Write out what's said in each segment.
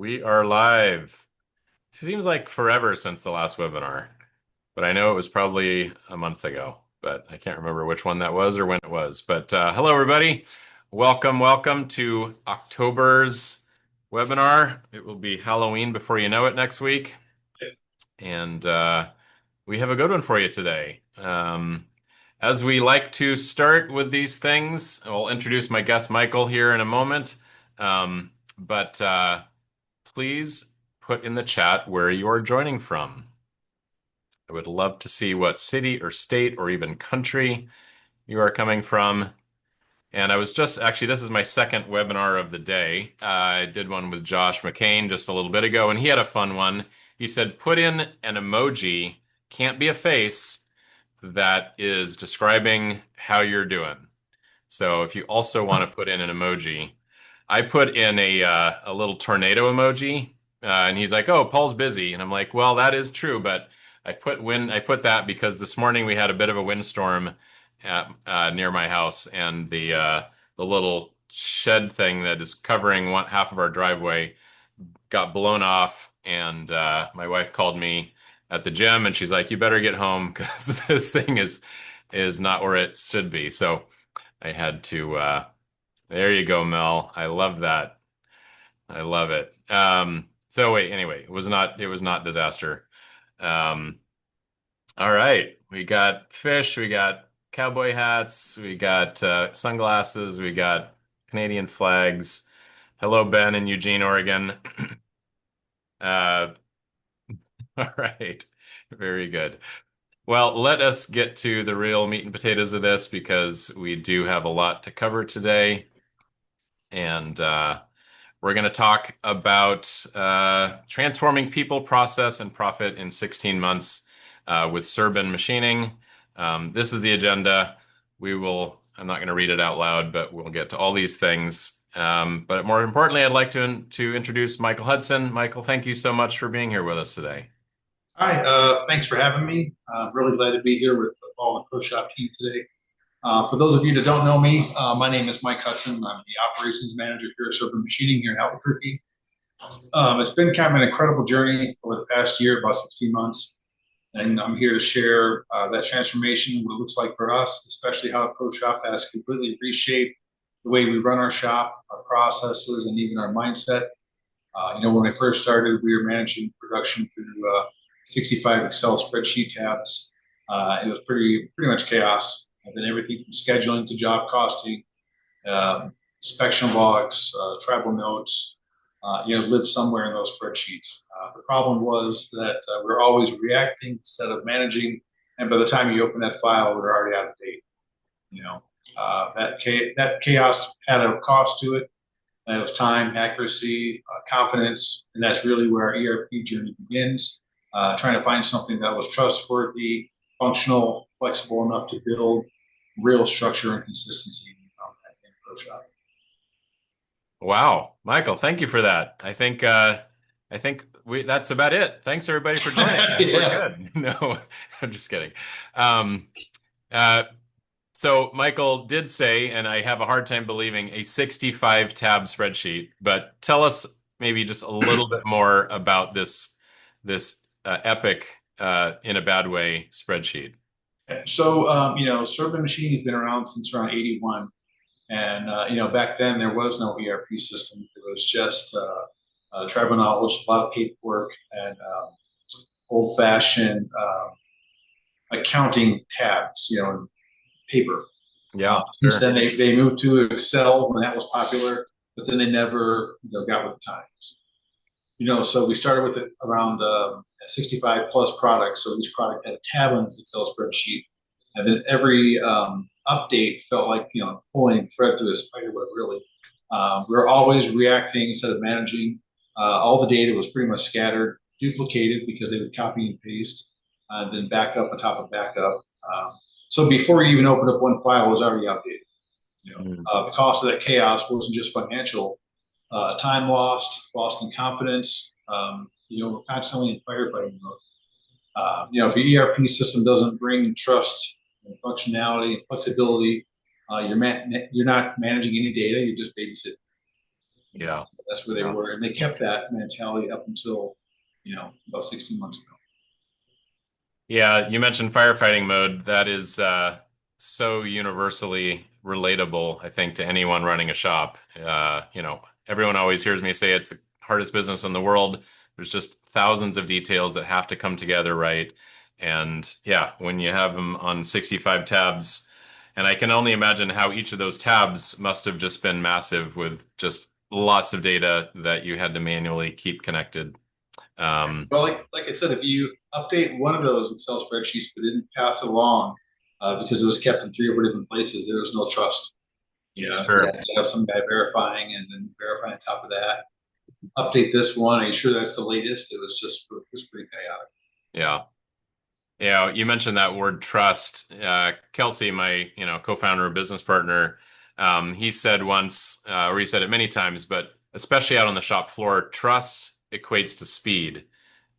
We are live. Seems like forever since the last webinar, but I know it was probably a month ago, but I can't remember which one that was or when it was. But hello, everybody. Welcome to October's webinar. It will be Halloween before you know it next week. And we have a good one for you today. As we like to start with these things, I'll introduce my guest, Michael, here in a moment. But please put in the chat where you are joining from. I would love to see what city or state or even country you are coming from. And I was just actually, this is my second webinar of the day. I did one with Josh McCain just a little bit ago, and he had a fun one. He said, put in an emoji, can't be a face, that is describing how you're doing. So if you also want to put in an emoji, I put in a little tornado emoji, and he's like, "Oh, Paul's busy," and I'm like, "Well, that is true, but I put that because this morning we had a bit of a windstorm near my house, and the little shed thing that is covering half of our driveway got blown off, and my wife called me at the gym, and she's like, "You better get home because this thing is not where it should be." So I had to. There you go, Mel. I love that. I love it. So wait, anyway, it was not disaster. Um, all right. We got fish, we got cowboy hats, we got sunglasses, we got Canadian flags. Hello, Ben in Eugene, Oregon. Uh, all right. Very good. Well, let us get to the real meat and potatoes of this because we do have a lot to cover today. And we're going to talk about transforming people, process, and profit in 16 months with Serbin Machining. This is the agenda. I'm not going to read it out loud, but we'll get to all these things. But more importantly, I'd like to introduce Michael Hudson. Michael, thank you so much for being here with us today. Hi, thanks for having me. I'm really glad to be here with Paul and ProShop team today. For those of you that don't know me, my name is Mike Hudson. I'm the operations manager here at Serbin Machining here in Albuquerque. It's been kind of an incredible journey over the past year, about 16 months, and I'm here to share that transformation, what it looks like for us, especially how ProShop has completely reshaped the way we run our shop, our processes, and even our mindset. When I first started, we were managing production through 65 Excel spreadsheet tabs. It was pretty much chaos. And then everything from scheduling to job costing, inspection logs, travel notes, lived somewhere in those spreadsheets. The problem was that we were always reacting instead of managing, and by the time you open that file, we were already out of date. That chaos had a cost to it. It was time, accuracy, confidence, and that's really where our ERP journey begins. Trying to find something that was trustworthy, functional, flexible enough to build real structure and consistency in ProShop. Wow, Michael, thank you for that. I think that's about it. Thanks everybody for joining. Yeah. We're good. No, I'm just kidding. Um, uh, so Michael did say, and I have a hard time believing, a 65 tab spreadsheet, but tell us maybe just a little bit more about this epic in a bad way spreadsheet. So, Serbin Machine has been around since around 81. And, back then there was no ERP system. It was just tribal knowledge, a lot of paperwork, and old fashioned accounting tabs, paper. Yeah, Since sure. then, they moved to Excel when that was popular, but then they never got with the times. So we started with it around 65 plus products. So each product had a tab on this Excel spreadsheet, and then every update felt like pulling a thread through a spider web. Really, we were always reacting instead of managing. All the data was pretty much scattered, duplicated because they would copy and paste, and then backup on top of backup. So before you even opened up one file, it was already outdated. The cost of that chaos wasn't just financial. Time lost in confidence. We're constantly in firefighting mode. If your ERP system doesn't bring trust and functionality and flexibility, you're not managing any data. You're just babysitting. Yeah. That's where they Yeah. were, and they kept that mentality up until about 16 months ago. Yeah, you mentioned firefighting mode. That is so universally relatable, I think, to anyone running a shop. Everyone always hears me say it's the hardest business in the world. There's just thousands of details that have to come together right. And yeah, when you have them on 65 tabs, and I can only imagine how each of those tabs must have just been massive with just lots of data that you had to manually keep connected. Um, Well, like I said, if you update one of those Excel spreadsheets but didn't pass it along because it was kept in 3 or 4 different places, there was no trust. You have sure. to have some guy verifying and then verifying on top of that. Update this one. Are you sure that's the latest? It was pretty chaotic. Yeah. Yeah, you mentioned that word trust. Kelsey, my co-founder and business partner, he said once, or he said it many times, but especially out on the shop floor, trust equates to speed.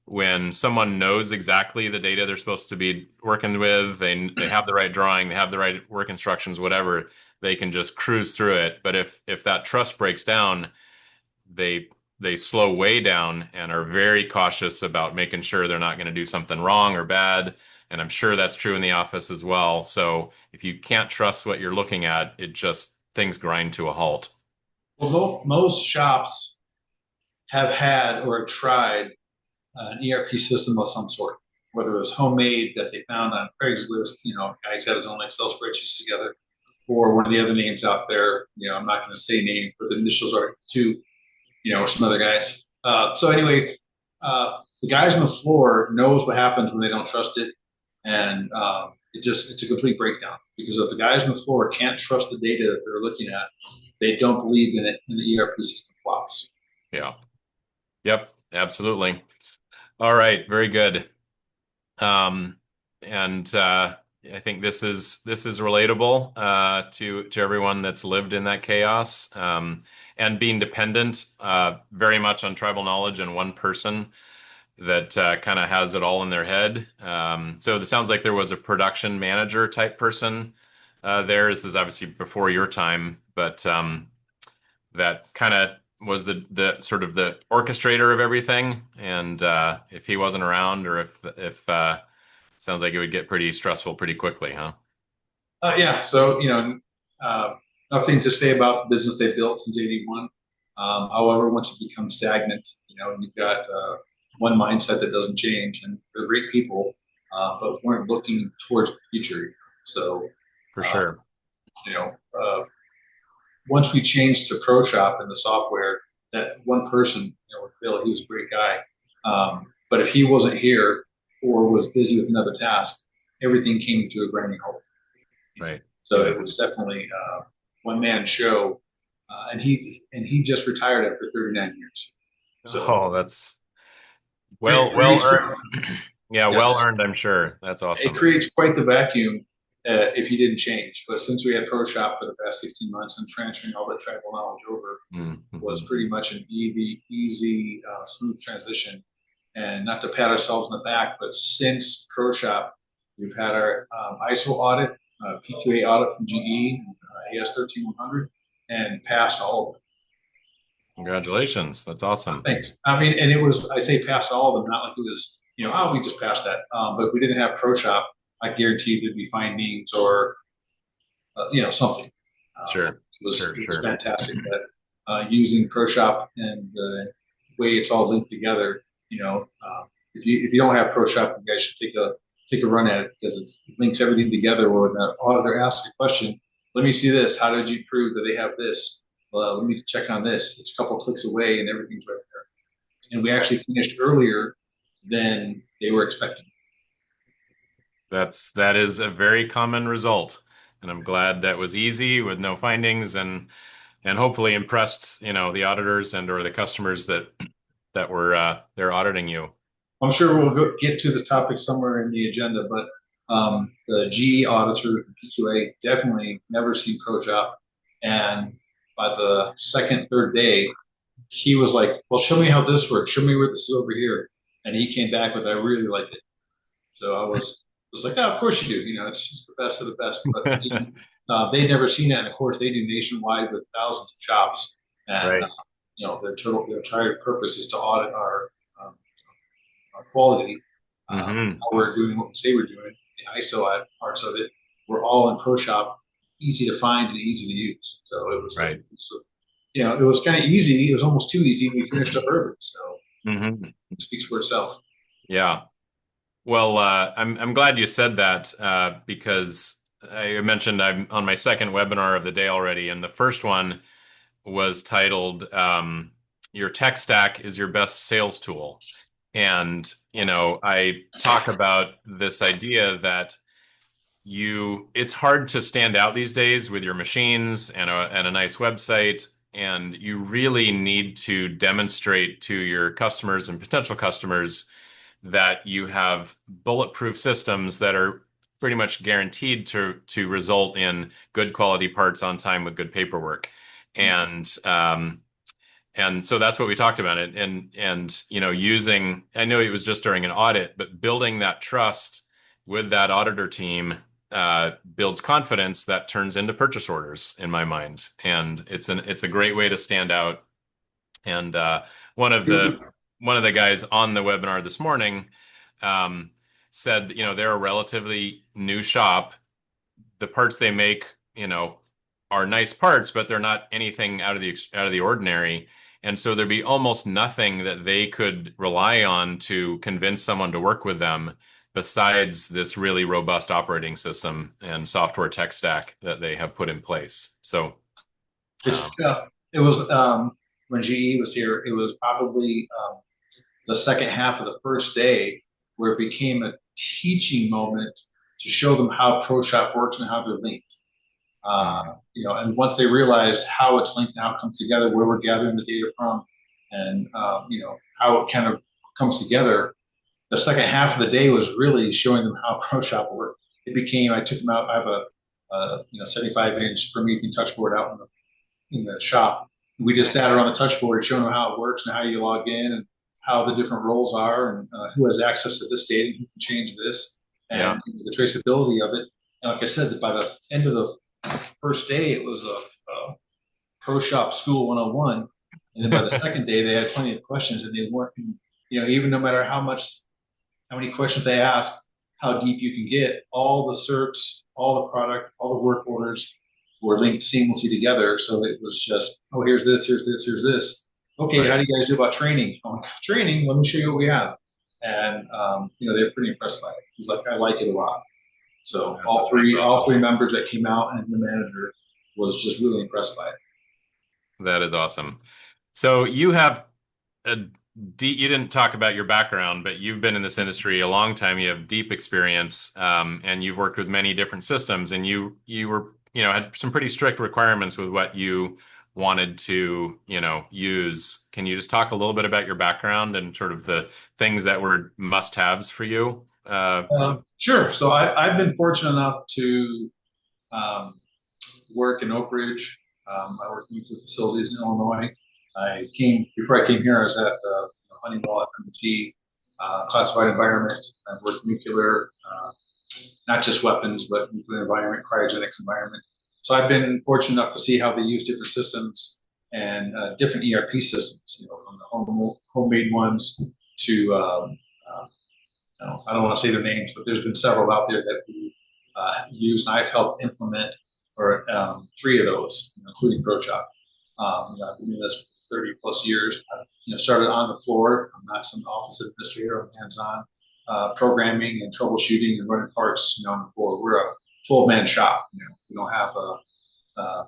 When someone knows exactly the data they're supposed to be working with, they have the right drawing, they have the right work instructions, whatever, they can just cruise through it. But if that trust breaks down, they they slow way down and are very cautious about making sure they're not going to do something wrong or bad. And I'm sure that's true in the office as well. So if you can't trust what you're looking at, it just things grind to a halt. Well, most shops have had or tried an ERP system of some sort, whether it was homemade that they found on Craigslist, guys had his own Excel spreadsheets together, or one of the other names out there. I'm not going to say names, but the initials are two, or some other guys. So anyway, the guys on the floor knows what happens when they don't trust it, and it's a complete breakdown because if the guys on the floor can't trust the data that they're looking at, they don't believe in it, and the ERP system flops. Yeah. Yep. Absolutely. All right. Very good. Um, and I think this is relatable to everyone that's lived in that chaos and being dependent very much on tribal knowledge and one person that kind of has it all in their head. So it sounds like there was a production manager type person there. This is obviously before your time, but that kind of was the sort of the orchestrator of everything. And if he wasn't around, or if sounds like it would get pretty stressful pretty quickly, huh? Yeah. So, uh, nothing to say about the business they built since '81. However, once it becomes stagnant, and you've got one mindset that doesn't change, and they're great people, but weren't looking towards the future. So, For uh, sure. you know, uh, once we changed to ProShop and the software, that one person, with Bill, he was a great guy. But if he wasn't here or was busy with another task, everything came to a grinding halt. Right. So Yeah. it was definitely one man show, and he just retired after 39 years. So Oh, that's it well creates earned. Yeah, well yes, earned, I'm sure. That's it awesome. creates quite the vacuum if you didn't change. But since we had ProShop for the past 16 months and transferring all that tribal knowledge over was Mm-hmm. pretty much an easy, smooth transition. And not to pat ourselves on the back, but since ProShop, we've had our ISO audit, PQA audit from GE, AS 13100, and passed all of them. Congratulations. That's awesome. Thanks. I mean, and it was, I say passed all of them, not like it was, we just passed that. But if we didn't have ProShop, I guarantee there'd be findings or, something. Sure. Sure, It was sure. fantastic that using ProShop and the way it's all linked together, if you don't have ProShop, you guys should take a run at it because it links everything together. Where when the auditor asks a question, let me see this. How did you prove that they have this? Well, let me check on this. It's a couple clicks away and everything's right there. And we actually finished earlier than they were expecting. That is a very common result. And I'm glad that was easy with no findings and hopefully impressed, the auditors and or the customers that were they're auditing you. I'm sure get to the topic somewhere in the agenda, but the GE auditor, PQA, definitely never seen ProShop. And by the second, third day, he was like, "Well, show me how this works. Show me where this is over here." And he came back with, "I really like it." So I was like, "Oh, of course you do. It's just the best of the best." But they'd never seen that, and of course they do nationwide with thousands of shops, and Right. their entire purpose is to audit um, our quality, Hmm. how we're doing what we say we're doing, the ISO parts of it. We're all in ProShop, easy to find and easy to use. So Right. it was kind of easy. It was almost too easy. We finished up early, so Hmm. it speaks for itself. Yeah. Well, I'm glad you said that because I mentioned I'm on my second webinar of the day already, and the first one was titled "Your Tech Stack is Your Best Sales Tool." And, I talk about this idea that it's hard to stand out these days with your machines and a nice website. And you really need to demonstrate to your customers and potential customers that you have bulletproof systems that are pretty much guaranteed to result in good quality parts on time with good paperwork. And so that's what we talked about it. And using, I know it was just during an audit, but building that trust with that auditor team builds confidence that turns into purchase orders in my mind. And it's a great way to stand out. And one of the one of the guys on the webinar this morning um, said, they're a relatively new shop. The parts they make, are nice parts, but they're not anything out of the ordinary. And so there'd be almost nothing that they could rely on to convince someone to work with them besides this really robust operating system and software tech stack that they have put in place. So, It's it was when GE was here. It was probably the second half of the first day where it became a teaching moment to show them how ProShop works and how they're linked. mm, And once they realize how it's linked and how it comes together, where we're gathering the data from, and how it kind of comes together, the second half of the day was really showing them how ProShop worked. It became I took them out. I have a 75-inch Promethean touchboard out in the shop. We just sat around the touchboard showing them how it works and how you log in and how the different roles are and who has access to this data, who can change this, yeah. and the traceability of it. And like I said, by the end of the first day, it was a Pro Shop School 101. And then by the second day, they had plenty of questions, and they weren't, even no matter how many questions they asked, how deep you can get, all the certs, all the product, all the work orders were linked seamlessly together. So it was just, oh, here's this, here's this, here's this. Okay, how Right. do you guys do about training? I'm like, training, let me show you what we have. And they're pretty impressed by it. He's like, I like it a lot. So That's all awesome. three members that came out and the manager was just really impressed by it. That is awesome. So you have a you didn't talk about your background, but you've been in this industry a long time. You have deep experience, and you've worked with many different systems, and you were, had some pretty strict requirements with what you wanted to, use. Can you just talk a little bit about your background and sort of the things that were must-haves for you? Sure. So I've been fortunate enough to um, work in Oak Ridge. I worked in nuclear facilities in Illinois. Before I came here, I was at Honeywell at MIT, classified environment. I've worked nuclear, not just weapons, but nuclear environment, cryogenics environment. So I've been fortunate enough to see how they use different systems and different ERP systems, from the homemade ones to I don't want to say their names, but there's been several out there that we use, and I've helped implement or three of those, including ProShop. I've been doing this for 30 plus years. I started on the floor. I'm not some office administrator. I'm hands-on programming and troubleshooting and running parts on the floor. We're a 12-man shop. We don't have a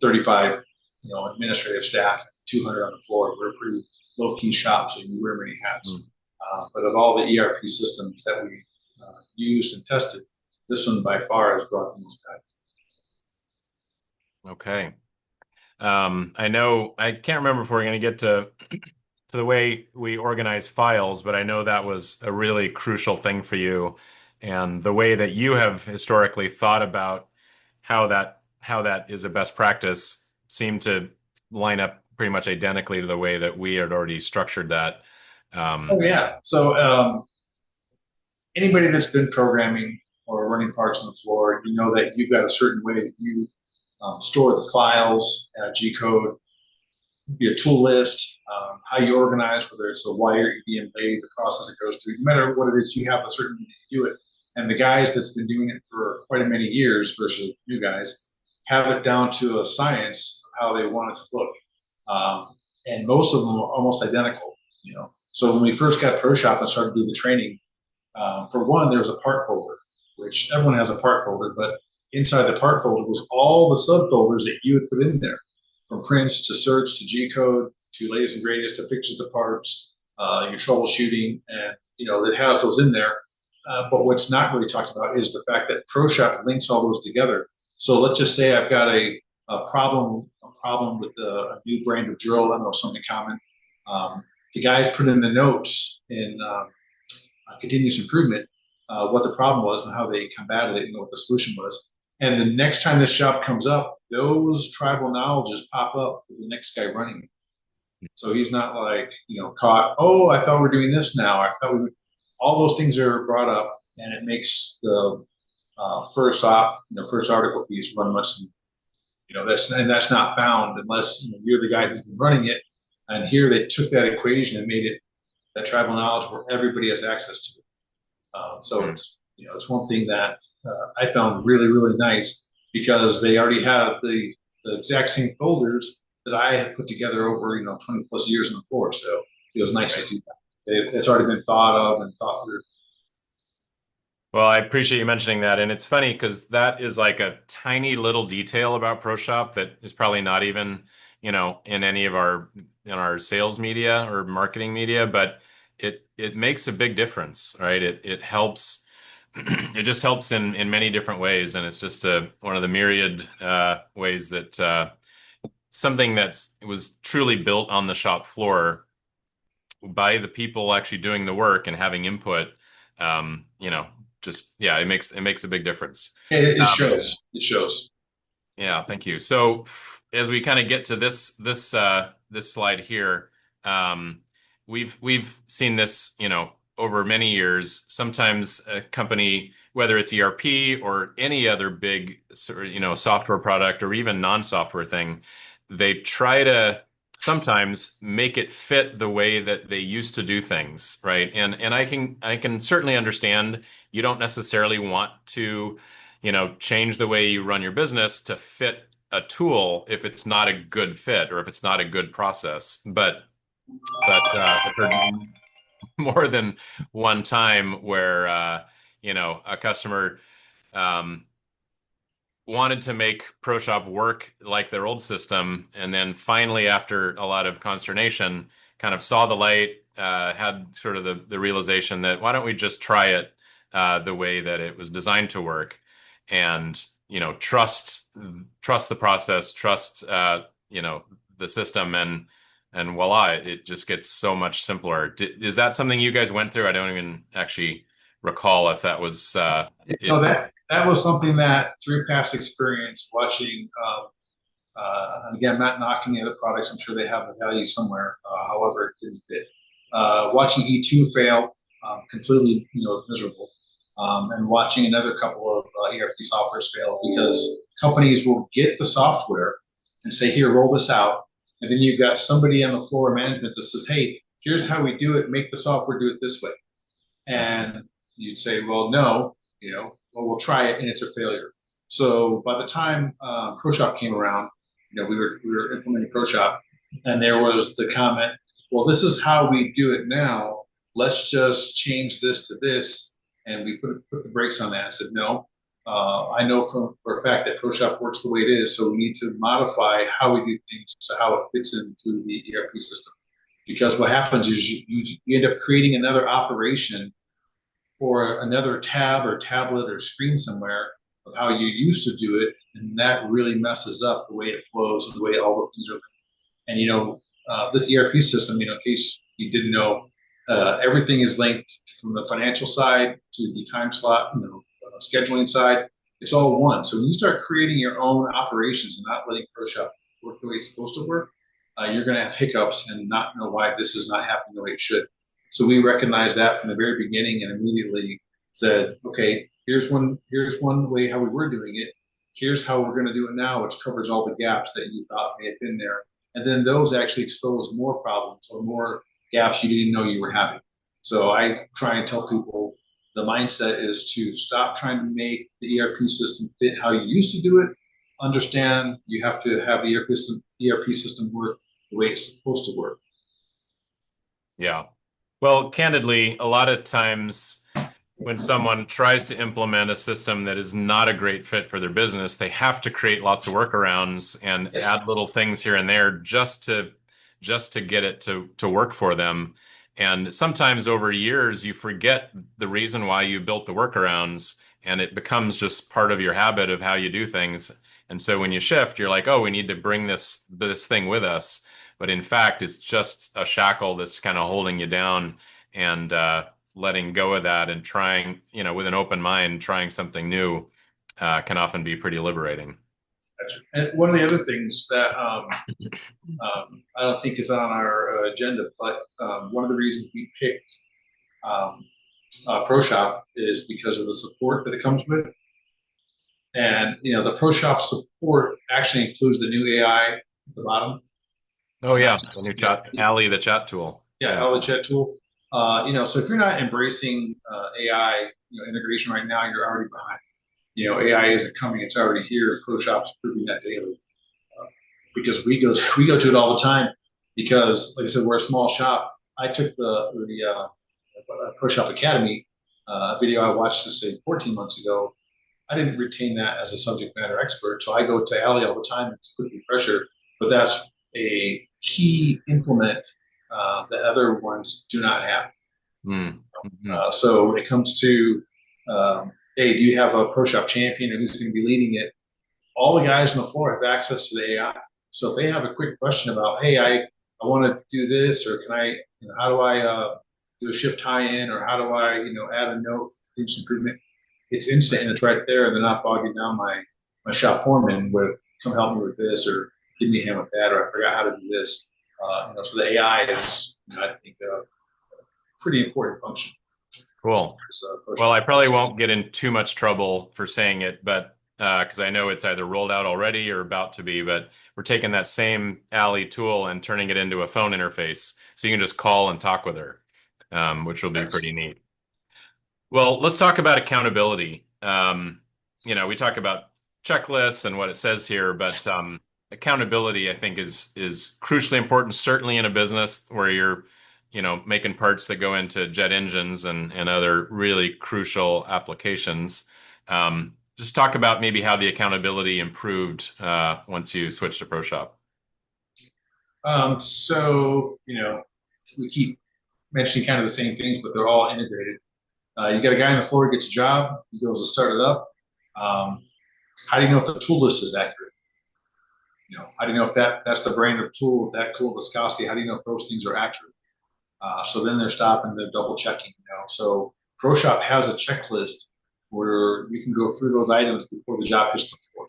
35 administrative staff, 200 on the floor. We're a pretty low-key shop, so you wear many hats. But of all the ERP systems that we used and tested, this one by far has brought the most value. Okay. I know I can't remember if we're going to get to the way we organize files, but I know that was a really crucial thing for you, and the way that you have historically thought about how that is a best practice seemed to line up pretty much identically to the way that we had already structured that. Oh Um, yeah. So anybody that's been programming or running parts on the floor, you know that you've got a certain way that you store the files, G code, your tool list, how you organize, whether it's a wire being laid, the process it goes through. No matter what it is, you have a certain way to do it. And the guys that's been doing it for quite a many years versus new guys have it down to a science of how they want it to look. Um, and most of them are almost identical, you know. So when we first got ProShop and started doing the training, for one, there was a part folder, which everyone has a part folder, but inside the part folder was all the subfolders that you would put in there, from prints to search to G code to latest and greatest to pictures of parts, your troubleshooting, and it has those in there. But what's not really talked about is the fact that ProShop links all those together. So let's just say I've got a problem with a new brand of drill. I don't know, something common. The guys put in the notes in continuous improvement what the problem was and how they combated it and what the solution was. And the next time this shop comes up, those tribal knowledges pop up for the next guy running. So he's not like, caught, oh, I thought we were doing this now. I thought we were, all those things are brought up and it makes the first article piece run much, that's not found unless you're the guy who's been running it. And here they took that equation and made it that tribal knowledge where everybody has access to it. So it's one thing that I found really, really nice because they already have the exact same folders that I had put together over 20 plus years on the floor. So it was nice to see that. It's already been thought of and thought through. Well, I appreciate you mentioning that. And it's funny because that is like a tiny little detail about ProShop that is probably not even, in any of our sales media or marketing media, but it makes a big difference, right? It helps. It just helps in many different ways, and it's just one of the myriad ways that something that was truly built on the shop floor by the people actually doing the work and having input. Just yeah, it makes a big difference. It shows. It shows. Yeah, thank you. So as we kind of get to this slide here, we've seen this, over many years. Sometimes a company, whether it's ERP or any other big, software product or even non-software thing, they try to sometimes make it fit the way that they used to do things, right? And I can certainly understand you don't necessarily want to change the way you run your business to fit a tool if it's not a good fit or if it's not a good process. But I've heard more than one time where a customer um, wanted to make ProShop work like their old system, and then finally, after a lot of consternation, kind of saw the light, had sort of the realization that why don't we just try it the way that it was designed to work, and trust the process, trust the system, and voila, it just gets so much simpler. Is that something you guys went through? I don't even actually recall if that was No, that was something that through past experience watching. And again, I'm not knocking the other products. I'm sure they have a value somewhere. However, it didn't fit. Watching E2 fail completely, was miserable. And watching another couple of ERP softwares fail because companies will get the software and say, "Here, roll this out," and then you've got somebody on the floor of management that says, "Hey, here's how we do it. Make the software do it this way." And you'd say, "Well, no, well, we'll try it," and it's a failure. So by the time ProShop came around, we were implementing ProShop, and there was the comment, "Well, this is how we do it now. Let's just change this to this," and we put the brakes on that and said, "No, I know for a fact that ProShop works the way it is, so we need to modify how we do things to how it fits into the ERP system." Because what happens is you end up creating another operation or another tab or tablet or screen somewhere of how you used to do it, and that really messes up the way it flows and the way all the things are. And this ERP system, in case you didn't know, everything is linked from the financial side to the time slot, scheduling side. It's all one. So when you start creating your own operations and not letting ProShop work the way it's supposed to work, you're going to have hiccups and not know why this is not happening the way it should. So we recognized that from the very beginning and immediately said, okay, here's one way how we were doing it. Here's how we're going to do it now, which covers all the gaps that you thought may have been there. and then those actually expose more problems or more gaps you didn't know you were having. So I try and tell people the mindset is to stop trying to make the ERP system fit how you used to do it. Understand you have to have the ERP system work the way it's supposed to work. Yeah. Well, candidly, a lot of times when someone tries to implement a system that is not a great fit for their business, they have to create lots of workarounds and Yes. add little things here and there just to get it to work for them. And sometimes over years, you forget the reason why you built the workarounds, and it becomes just part of your habit of how you do things. And so when you shift, you're like, oh, we need to bring this thing with us. But in fact, it's just a shackle that's kind of holding you down. And letting go of that and trying, with an open mind, trying something new can often be pretty liberating. And one of the other things that I don't think is on our agenda, but one of the reasons we picked um, ProShop is because of the support that it comes with. And the ProShop support actually includes the new AI at the bottom. Oh yeah, Not the new just, chat, Ally, the chat tool. yeah, Yeah. all the chat tool. So if you're not embracing AI, integration right now, you're already behind. AI isn't coming; it's already here. ProShop's proving that daily because we go to it all the time. Because, like I said, we're a small shop. I took the ProShop Academy video I watched, to say 14 months ago. I didn't retain that as a subject matter expert, so I go to Allie all the time. It's a quick refresher, but that's a key implement that other ones do not have. Mm-hmm. So when it comes to, hey, do you have a ProShop champion or who's going to be leading it? All the guys on the floor have access to the AI. So if they have a quick question about, hey, I want to do this, or can I, how do I do a shift tie-in, or how do I, add a note for continuous improvement? It's instant and it's right there, and they're not bogging down my shop foreman with, come help me with this, or give me a hand with that, or I forgot how to do this. So the AI is, I think, a pretty important function. Cool. Well, I probably won't get in too much trouble for saying it, but because I know it's either rolled out already or about to be, but we're taking that same Ally tool and turning it into a phone interface, so you can just call and talk with her, which will be pretty neat. Well, let's talk about accountability. We talk about checklists and what it says here, but accountability, I think, is crucially important, certainly in a business where you're, making parts that go into jet engines and other really crucial applications. Just talk about maybe how the accountability improved once you switched to ProShop. We keep mentioning kind of the same things, but they're all integrated. You got a guy on the floor who gets a job, he goes to start it up. How do you know if the tool list is accurate? How do you know if that's the brand of tool, that tool viscosity? How do you know if those things are accurate? So then they're stopping, they're double checking. So ProShop has a checklist where you can go through those items before the job hits the floor.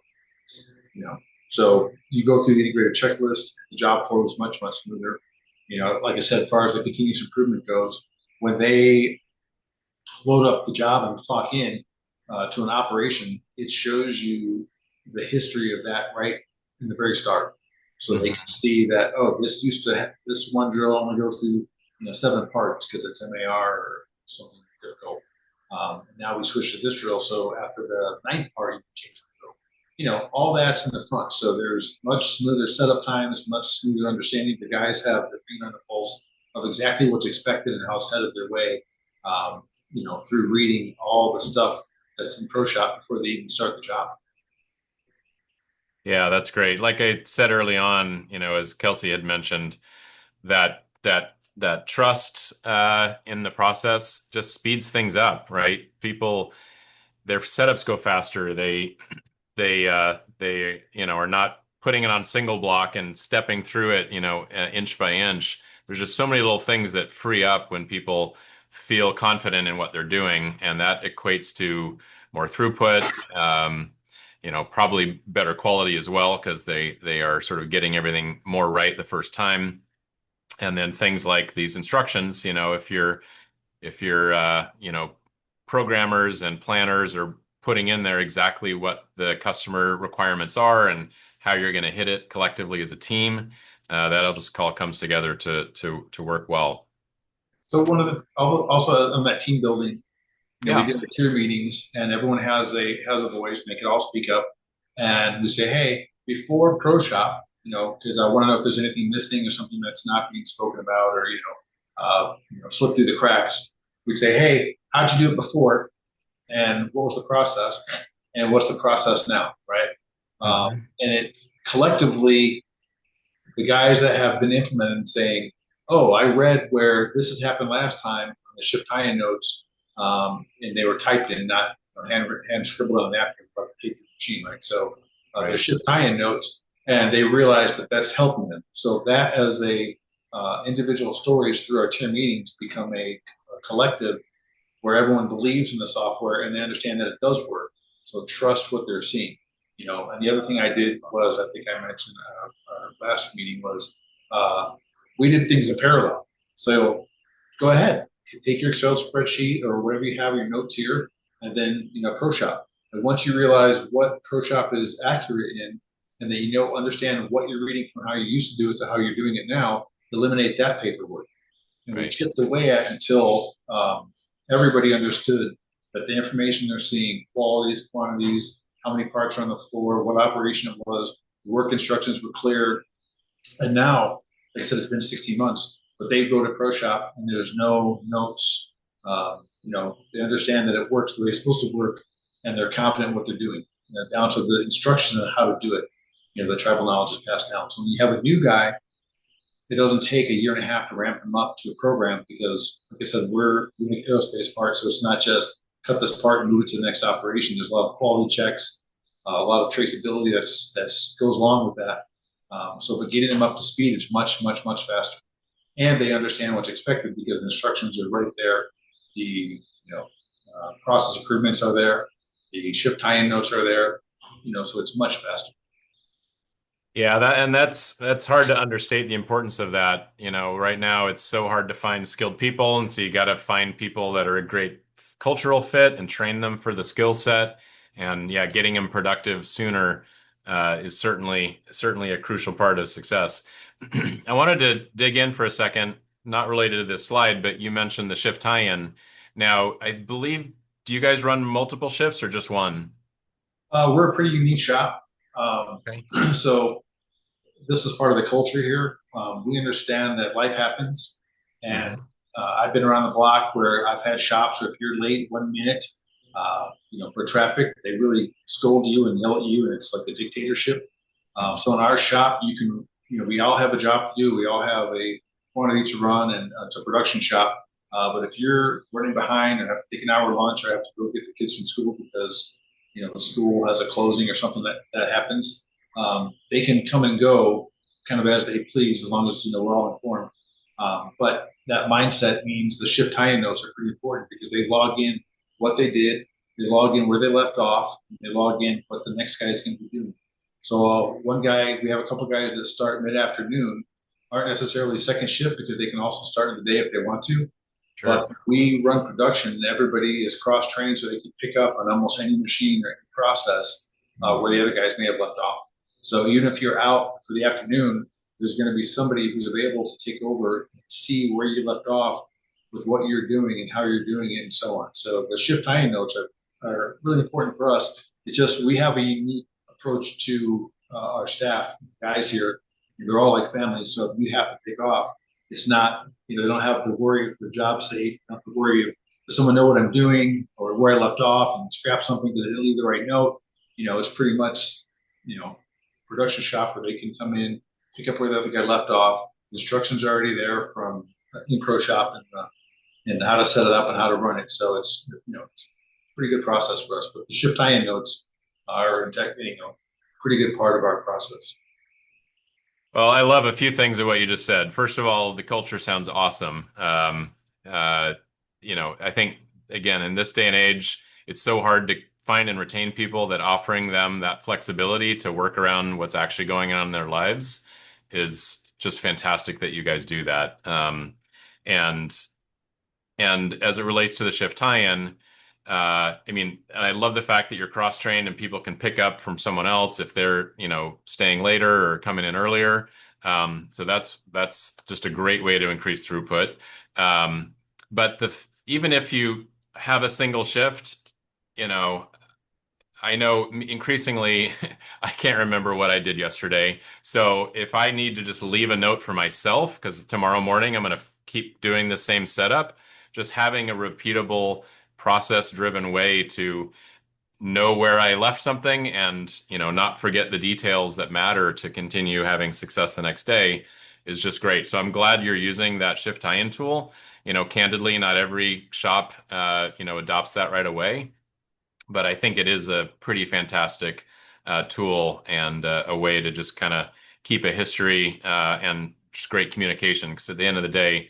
So you go through the integrated checklist, the job flows much smoother. Like I said, as far as the continuous improvement goes, when they load up the job and clock in to an operation, it shows you the history of that right in the very start. So they can see that, oh, this one drill only goes through 7 parts because it's MAR or something difficult. Now we switch to this drill, so after the 9th part, you can change the drill. All that's in the front. So there's much smoother setup times, much smoother understanding. The guys have their finger on the pulse of exactly what's expected and how it's headed their way. Through reading all the stuff that's in ProShop before they even start the job. Yeah, that's great. Like I said early on, as Kelsey had mentioned, that trust in the process just speeds things up, right? People, their setups go faster. They are not putting it on single block and stepping through it, inch by inch. There's just so many little things that free up when people feel confident in what they're doing, and that equates to more throughput, probably better quality as well because they are sort of getting everything more right the first time. And then things like these instructions, if you're programmers and planners are putting in there exactly what the customer requirements are and how you're going to hit it collectively as a team, that all just all comes together to work well. So one of the also on that team building, we Yeah. do the tier meetings, and everyone has a voice, and they can all speak up. And we say, hey, before Pro Shop, because I want to know if there's anything missing or something that's not being spoken about, or slip through the cracks. We'd say, hey, how'd you do it before, and what was the process, and what's the process now, right? Hmm. And it's collectively the guys that have been implemented saying, oh, I read where this has happened last time on the shift tie-in notes, and they were typed in, not hand scribbled on a napkin, but taped to the machine, right? So they're Right. shift tie-in notes, and they realize that that's helping them. So that as a individual stories through our tier meetings become a collective where everyone believes in the software and they understand that it does work. So trust what they're seeing. And the other thing I did was, I think I mentioned our last meeting was we did things in parallel. So go ahead, take your Excel spreadsheet or whatever you have your notes here, and then ProShop. And once you realize what ProShop is accurate in, and that understand what you're reading from how you used to do it to how you're doing it now, eliminate that paperwork. And we Right. chipped away at until everybody understood that the information they're seeing, qualities, quantities, how many parts are on the floor, what operation it was, the work instructions were clear. And now, like I said, it's been 16 months, but they go to ProShop and there's no notes. They understand that it works the way it's supposed to work, and they're confident in what they're doing, down to the instructions on how to do it. The tribal knowledge is passed down. So when you have a new guy, it doesn't take a year and a half to ramp them up to a program because, like I said, we're doing aerospace parts, so it's not just cut this part and move it to the next operation. There's a lot of quality checks, a lot of traceability that's goes along with that. So if getting them up to speed, it's much, much, much faster, and they understand what's expected because the instructions are right there. The process improvements are there. The shift tie-in notes are there. So it's much faster. Yeah, that's hard to understate the importance of that. Right now it's so hard to find skilled people, and so you got to find people that are a great cultural fit and train them for the skill set. And yeah, getting them productive sooner is certainly a crucial part of success. I wanted to dig in for a second, not related to this slide, but you mentioned the shift tie-in. Now, I believe, do you guys run multiple shifts or just one? We're a pretty unique shop. Okay. So this is part of the culture here. We understand that life happens, and Hmm. I've been around the block where I've had shops where if you're late 1 minute, for traffic, they really scold you and yell at you, and it's like a dictatorship. So in our shop, you can, we all have a job to do. We all have a quantity to run, and it's a production shop. But if you're running behind and have to take an hour lunch or have to go get the kids from school because the school has a closing or something that happens, they can come and go kind of as they please as long as we're all informed. But that mindset means the shift tie-in notes are pretty important because they log in what they did, they log in where they left off, they log in what the next guy is going to be doing. So one guy, we have a couple of guys that start mid-afternoon, aren't necessarily second shift because they can also start in the day if they want to. Sure. But we run production, and everybody is cross-trained so they can pick up on almost any machine or any process where the other guys may have left off. So even if you're out for the afternoon, there's going to be somebody who's available to take over and see where you left off with what you're doing and how you're doing it and so on. So the shift timing notes are really important for us. It's just we have a unique approach to our staff guys here. They're all like family. So if we have to take off, it's not, they don't have to worry if their job's safe, don't have to worry if does someone know what I'm doing or where I left off and scrap something because I didn't leave the right note. It's pretty much, production shop where they can come in, pick up where the other guy left off. The instructions are already there from in ProShop and how to set it up and how to run it. So it's a pretty good process for us. But the shift tie-in notes are pretty good part of our process. Well, I love a few things of what you just said. First of all, the culture sounds awesome. I think again in this day and age, it's so hard to find and retain people that offering them that flexibility to work around what's actually going on in their lives is just fantastic that you guys do that. And and as it relates to the shift tie-in, I mean, and I love the fact that you're cross-trained and people can pick up from someone else if they're, staying later or coming in earlier. So that's just a great way to increase throughput. Um, but even if you have a single shift, you know, I know increasingly I can't remember what I did yesterday. So if I need to just leave a note for myself, because tomorrow morning I'm going to keep doing the same setup, just having a repeatable process-driven way to know where I left something and, not forget the details that matter to continue having success the next day is just great. So I'm glad you're using that shift tie-in tool. Candidly, not every shop, adopts that right away, but I think it is a pretty fantastic tool and a way to just kind of keep a history and just great communication. Because at the end of the day,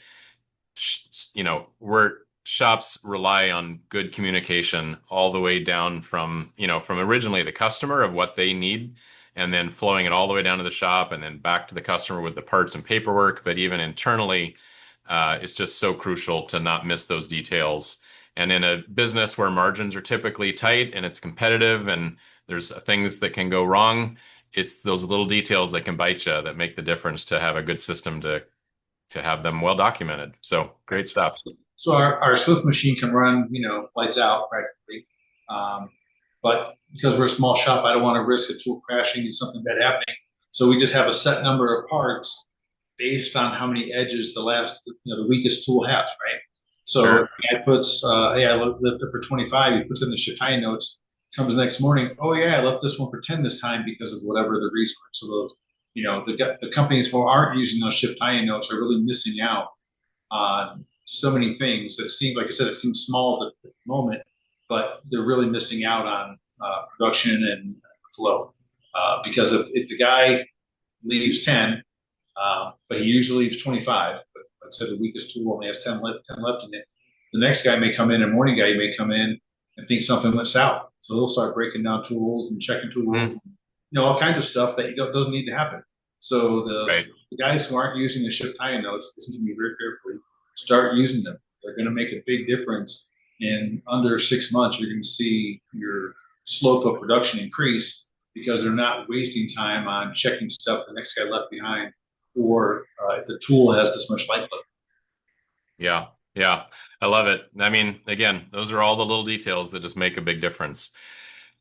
we're shops rely on good communication all the way down from originally the customer of what they need, and then flowing it all the way down to the shop and then back to the customer with the parts and paperwork. But even internally, it's just so crucial to not miss those details. And in a business where margins are typically tight and it's competitive and there's things that can go wrong, it's those little details that can bite you that make the difference to have a good system to have them well documented. So great stuff. So our Swift machine can run, lights out practically. Um, but because we're a small shop, I don't want to risk a tool crashing and something bad happening. So we just have a set number of parts based on how many edges the weakest tool has, right? So Sure. if the guy puts, hey, I left it for 25, he puts in the Shatai notes, comes the next morning, oh yeah, I left this one for 10 this time because of whatever the reason. So those, the companies who aren't using those shift tie-in notes are really missing out on so many things that it seems, like I said, it seems small at the moment, but they're really missing out on production and flow. Because if the guy leaves 10, but he usually leaves 25, but let's say the weakest tool only has 10 left in it, the next guy may come in, a morning guy may come in and think something went south. So they'll start breaking down tools and checking tools, Mm, all kinds of stuff that doesn't need to happen. So right. the guys who aren't using the shift tie-in notes, listen to me very carefully, start using them. They're going to make a big difference. In under 6 months, you're going to see your slope of production increase because they're not wasting time on checking stuff the next guy left behind, or if the tool has this much life left. Yeah. Yeah. I love it. I mean, again, those are all the little details that just make a big difference.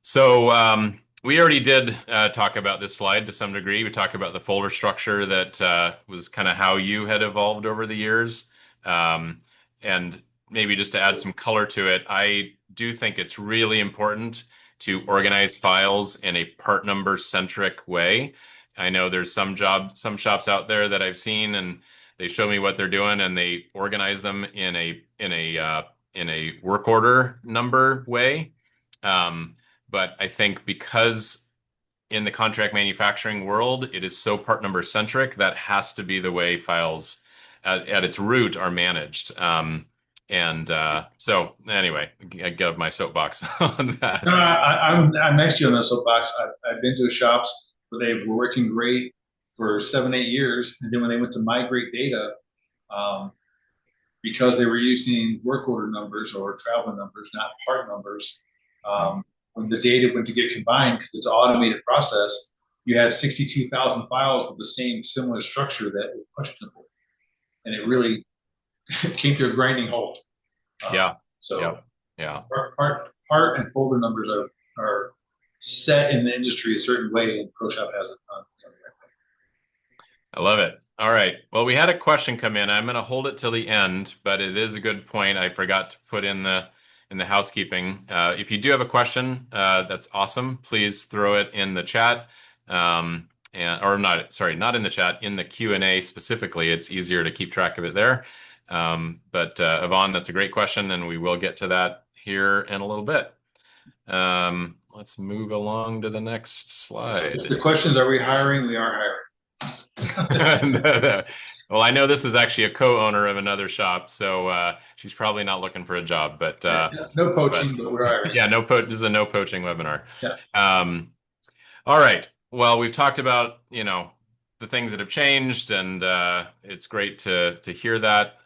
So we already did talk about this slide to some degree. We talked about the folder structure that was kind of how you had evolved over the years. Um, and maybe just to add some color to it, I do think it's really important to organize files in a part number centric way. I know there's some shops out there that I've seen, and they show me what they're doing, and they organize them in a work order number way. Um, but I think because in the contract manufacturing world, it is so part number centric, that has to be the way files at its root are managed. And so anyway, I get off my soapbox on No, that. I'm next to you on that soapbox. I've been to shops where they were working great for 7, 8 years, and then when they went to migrate data, um, because they were using work order numbers or travel numbers, not part numbers. Oh, When the data went to get combined, because it's an automated process, you had 62,000 files with the same similar structure that was questionable, and it really came to a grinding halt. yeah, yeah, So yeah. part and folder numbers are set in the industry a certain way, and ProShop has it done. I love it. All right. Well, we had a question come in. I'm going to hold it till the end, but it is a good point. I forgot to put in the housekeeping. If you do have a question, that's awesome. Please throw it in the chat. And or not, sorry, not in the chat, in the Q&A specifically. It's easier to keep track of it there. But Yvonne, that's a great question, and we will get to that here in a little bit. Let's move along to the next slide. If the questions, are we hiring? We are hiring. Well, I know this is actually a co-owner of another shop, so she's probably not looking for a job. But No poaching, but we're hiring. yeah, this is a no poaching webinar. Yeah. All right. Well, we've talked about the things that have changed, and it's great to hear that.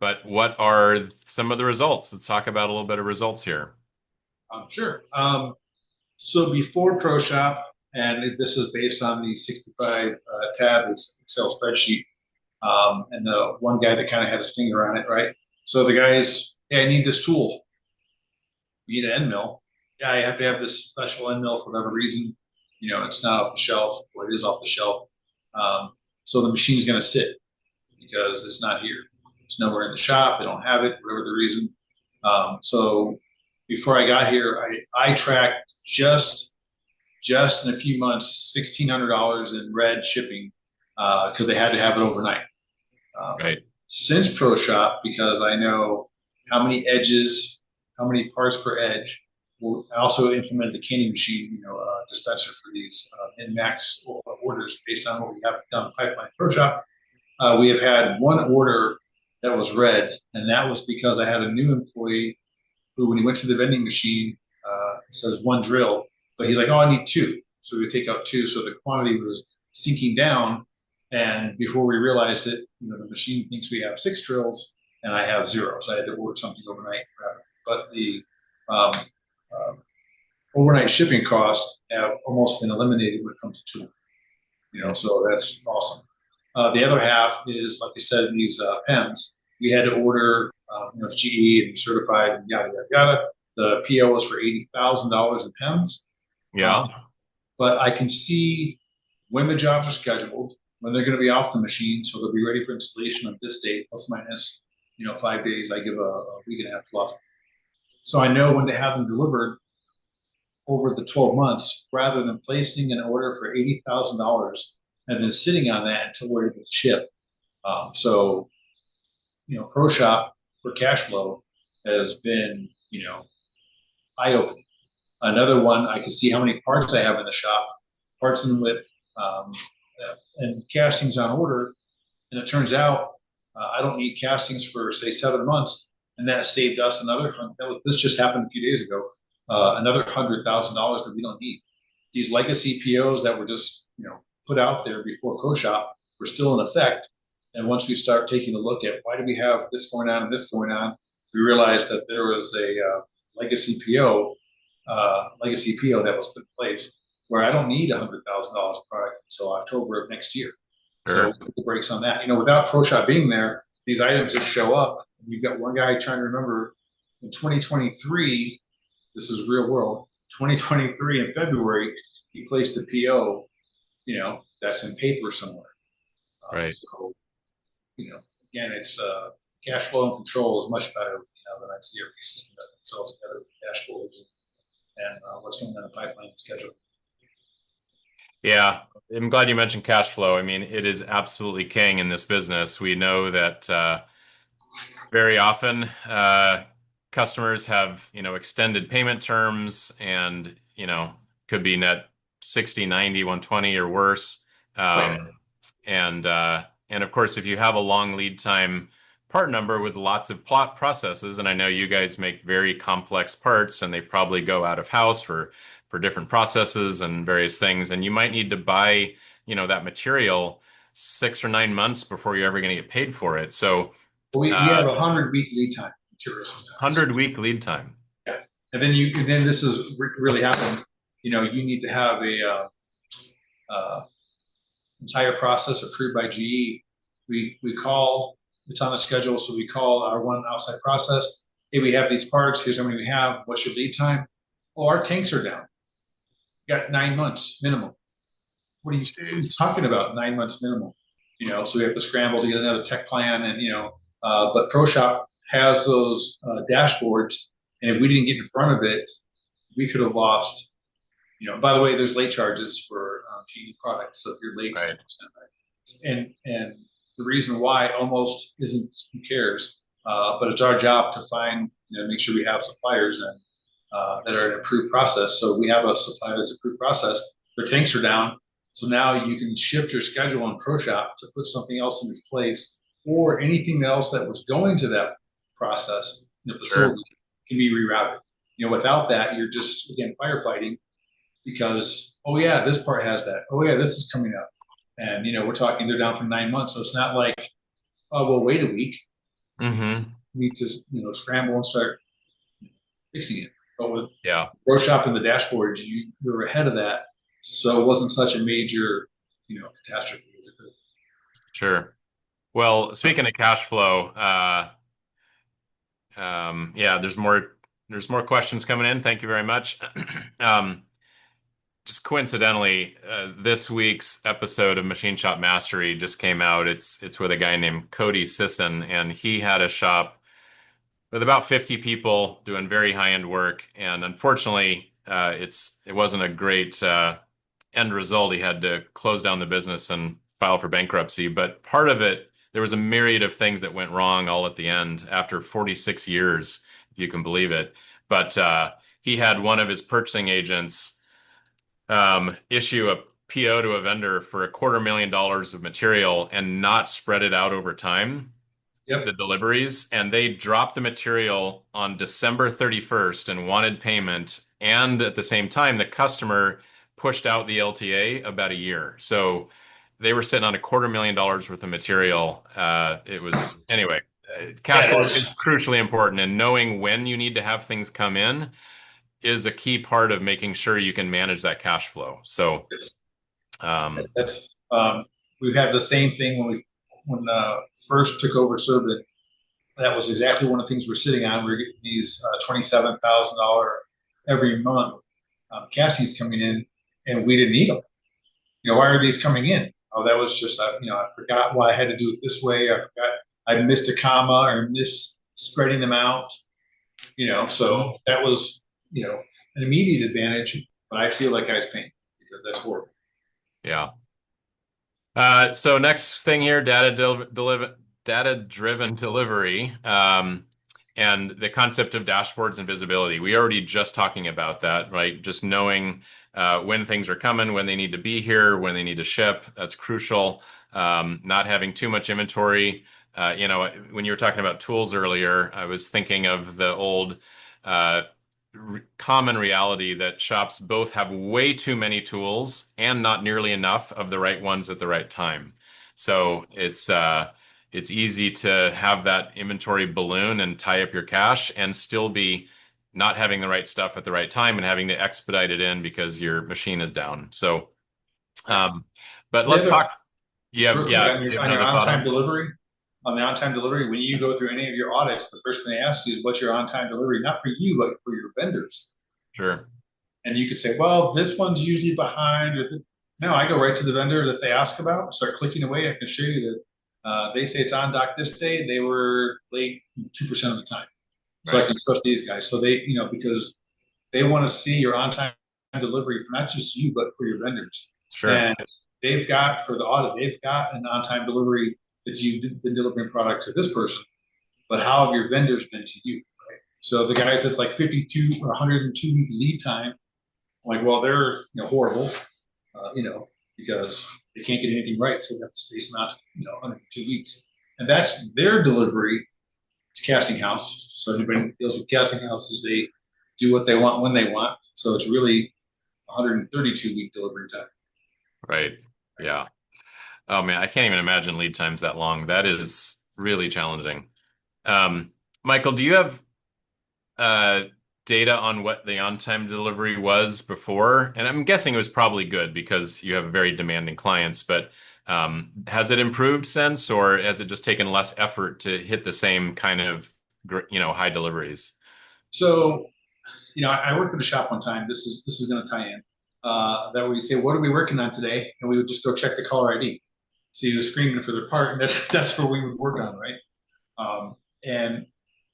But what are some of the results? Let's talk about a little bit of results here. Sure. So before ProShop, this is based on the 65 tab Excel spreadsheet. And the one guy that kind of had his finger on it, right? So the guy's, hey, I need this tool. You need an end mill. Yeah, I have to have this special end mill for whatever reason. It's not off the shelf, or it is off the shelf. So the machine's going to sit because it's not here. It's nowhere in the shop. They don't have it, whatever the reason. So before I got here, I tracked just in a few months $1,600 in red shipping because they had to have it overnight. Right. Since ProShop, because I know how many edges, how many parts per edge. I also implemented the canning machine, dispenser for these in-max orders based on what we have done in pipeline ProShop. We have had one order that was red, and that was because I had a new employee who, when he went to the vending machine, it says one drill, but he's like, oh, I need two. So we would take out two. So the quantity was sinking down. And before we realized it, the machine thinks we have 6 drills and I have 0. So I had to order something overnight. But the overnight shipping costs have almost been eliminated when it comes to tooling. So that's awesome. The other half is, like I said, these pens. We had to order, it's GE and certified and yada, yada, yada. The PO was for $80,000 in pens. Yeah. But I can see when the jobs are scheduled, when they're going to be off the machine, so they'll be ready for installation on this date, plus minus, 5 days. I give a week and a half fluff. So I know when to have them delivered over the 12 months, rather than placing an order for $80,000 and then sitting on that until we're able to ship. So, ProShop for cash flow has been, eye-opening. Another one, I can see how many parts I have in the shop, parts in width, and castings on order. And it turns out I don't need castings for, say, 7 months. And that saved us this just happened a few days ago, another $100,000 that we don't need. These legacy POs that were just, put out there before ProShop were still in effect. And once we start taking a look at why do we have this going on and this going on, we realized that there was a legacy PO that was put in place where I don't need $100,000 product until October of next year. Sure. So put the brakes on that. Without ProShop being there, these items just show up. You've got one guy trying to remember in 2023, this is real world, 2023 in February, he placed a PO, that's in paper somewhere. Right. So, again, it's cash flow and control is much better than I see ERP system that sells together cash flows and what's going on in the pipeline schedule. Yeah, I'm glad you mentioned cash flow. I mean, it is absolutely king in this business. We know that very often customers have, extended payment terms and, could be net 60, 90, 120 or worse. And of course, if you have a long lead time part number with lots of plot processes, and I know you guys make very complex parts and they probably go out of house for different processes and various things, and you might need to buy, that material 6 or 9 months before you're ever going to get paid for it. So we have a 100-week lead time material sometimes. 100-week lead time. Yeah, and then this is really happened. You need to have a entire process approved by GE. We call, it's on a schedule, so we call our one outside process. Hey, we have these parts. Here's how many we have. What's your lead time? Oh, our tanks are down. We got 9 months minimum. What are you talking about? 9 months minimum. So we have to scramble to get another tech plan, and but ProShop has those dashboards, and if we didn't get in front of it, we could have lost. By the way, there's late charges for GE products, so if you're late, right. And the reason why almost isn't who cares, but it's our job to find, make sure we have suppliers and that are an approved process. So we have a supplier that's approved process. Their tanks are down, so now you can shift your schedule on ProShop to put something else in its place, or anything else that was going to that process in the facility can be rerouted. Without that, you're just again firefighting. Because, oh yeah, this part has that. Oh yeah, this is coming up. And, we're talking they're down for 9 months. So it's not like, oh, well, wait a week. Mm-hmm. We need to, scramble and start fixing it. But with ProShop ProShop and the dashboards, you're ahead of that. So it wasn't such a major, catastrophe as it could. Sure. Well, speaking of cash flow, yeah, there's more questions coming in. Thank you very much. Um, just coincidentally, this week's episode of Machine Shop Mastery just came out. It's with a guy named Cody Sisson, and he had a shop with about 50 people doing very high-end work. And unfortunately, it wasn't a great end result. He had to close down the business and file for bankruptcy. But part of it, there was a myriad of things that went wrong all at the end after 46 years, if you can believe it. But he had one of his purchasing agents issue a PO to a vendor for $250,000 of material and not spread it out over time, the Yep. deliveries, and they dropped the material on December 31st and wanted payment. And at the same time, the customer pushed out the LTA about a year. So they were sitting on $250,000 worth of material. It was, anyway, cash Yeah, flow is that's crucially important, and knowing when you need to have things come in is a key part of making sure you can manage that cash flow. So, that's um, that's we've had the same thing when first took over Serbin. That was exactly one of the things we're sitting on. We're getting these $27,000 every month castings coming in, and we didn't need them. Why are these coming in? Oh, that was just I forgot why I had to do it this way. I forgot I missed a comma or missed spreading them out. So that was an immediate advantage, but I feel like I was paying because that's horrible. yeah. So next thing here, data-driven delivery, and the concept of dashboards and visibility. We already just talking about that, right? Just knowing when things are coming, when they need to be here, when they need to ship. That's crucial. Not having too much inventory. When you were talking about tools earlier, I was thinking of the old uh, common reality that shops both have way too many tools and not nearly enough of the right ones at the right time. So it's easy to have that inventory balloon and tie up your cash and still be not having the right stuff at the right time and having to expedite it in because your machine is down. So, um, but The let's other, talk. just real quick You have on your another thought on-time on? delivery, on the on-time delivery, when you go through any of your audits, the first thing they ask you is what's your on-time delivery, not for you, but for your vendors. Sure. And you could say, well, this one's usually behind. No, I go right to the vendor that they ask about, start clicking away. I can show you that they say it's on dock this day. They were late 2% of the time. So I Right. can trust these guys. So they, because they want to see your on-time delivery for not just you, but for your vendors. Sure. And they've got, for the audit, they've got an on-time delivery that you've been delivering product to this person, but how have your vendors been to you? Right? So the guys that's like 52 or 102 week lead time, like, well, they're horrible, because they can't get anything right, so they have to space them out, 102 weeks, and that's their delivery to casting house. So anybody who deals with casting houses, they do what they want when they want. So it's really 132-week delivery time. Right. Yeah. Oh man, I can't even imagine lead times that long. That is really challenging. Um, Michael, do you have uh, data on what the on-time delivery was before? And I'm guessing it was probably good because you have very demanding clients, but has it improved since, or has it just taken less effort to hit the same kind of, high deliveries? So I worked at a shop one time. This is going to tie in. That we say, what are we working on today? And we would just go check the caller ID. See who's screaming for their part, and that's what we would work on, right? And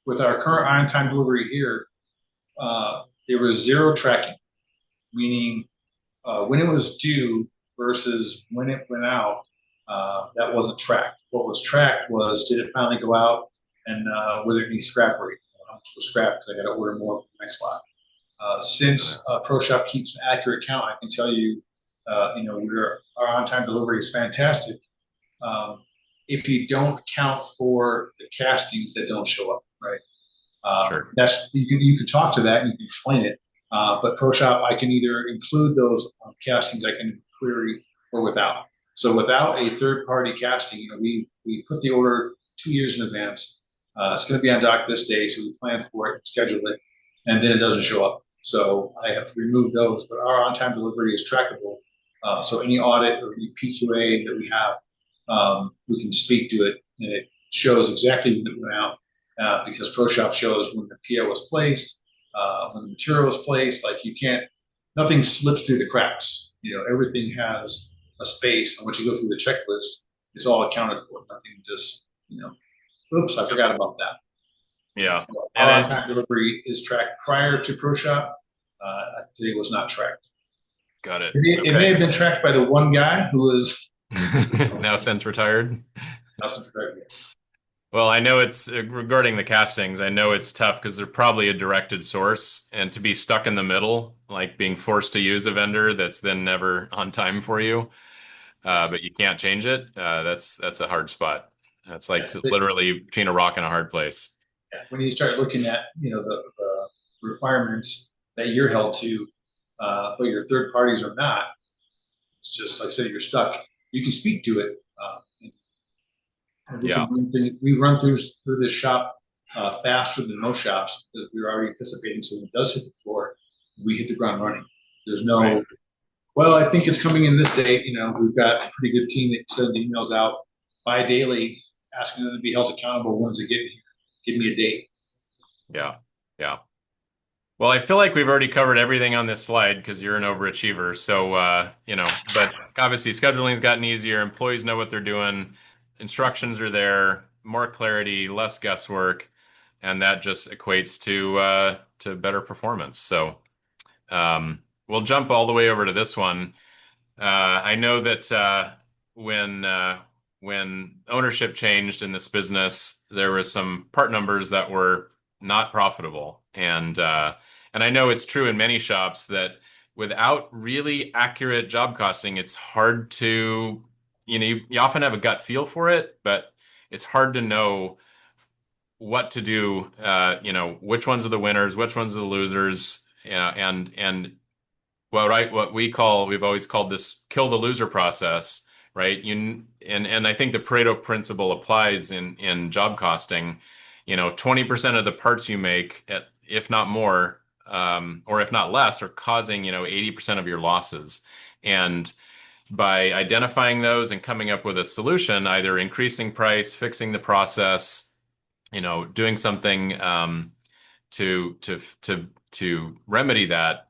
with our current on-time delivery here, there was zero tracking, meaning when it was due versus when it went out. That wasn't tracked. What was tracked was, did it finally go out, and were there any scrap rate? How much was scrap? Because I got to order more for the next lot. Since ProShop keeps an accurate count, I can tell you, our on-time delivery is fantastic. Um, if you don't count for the castings that don't show up, right? Sure. That's you can talk to that and you can explain it. But ProShop, I can either include those castings, I can query, or without. So without a third-party casting, we put the order 2 years in advance. It's going to be on dock this day, so we plan for it, schedule it, and then it doesn't show up. So I have to remove those. But our on-time delivery is trackable. So any audit or any PQA that we have, we can speak to it, and it shows exactly when it went out, because ProShop shows when the PO was placed, when the material was placed. Like you can't, nothing slips through the cracks. Everything has a space, and once you go through the checklist, it's all accounted for. Nothing just, oops, I forgot about that. Yeah. So And our it, on-time delivery is tracked prior to ProShop. Today was not tracked. got it. It may have been tracked by the one guy who was Now since retired. not subscribed yet. Well, I know it's regarding the castings. I know it's tough because they're probably a directed source, and to be stuck in the middle, like being forced to use a vendor that's then never on time for you, but you can't change it. That's a hard spot. That's like Yeah. literally between a rock and a hard place. When you start looking at the requirements that you're held to, but your third parties are not, it's just like I said, you're stuck. You can speak to it. And Yeah. we've run through this shop faster than most shops because we were already anticipating. So when it does hit the floor, we hit the ground running. There's no, Right. well, I think it's coming in this date. We've got a pretty good team that sends emails out bi-daily asking them to be held accountable. When's it getting here? Give me a date. Yeah. Yeah. Well, I feel like we've already covered everything on this slide because you're an overachiever. So, but obviously scheduling's gotten easier. Employees know what they're doing. Instructions are there, more clarity, less guesswork, and that just equates to better performance. So, we'll jump all the way over to this one. I know that when when ownership changed in this business, there was some part numbers that were not profitable, and I know it's true in many shops that without really accurate job costing, it's hard to, you often have a gut feel for it, but it's hard to know what to do. Which ones are the winners, which ones are the losers, and well, right, we've always called this kill the loser process, right? And I think the Pareto principle applies in job costing. 20% of the parts you make, if not more, or if not less, are causing, 80% of your losses. And by identifying those and coming up with a solution, either increasing price, fixing the process, doing something to remedy that,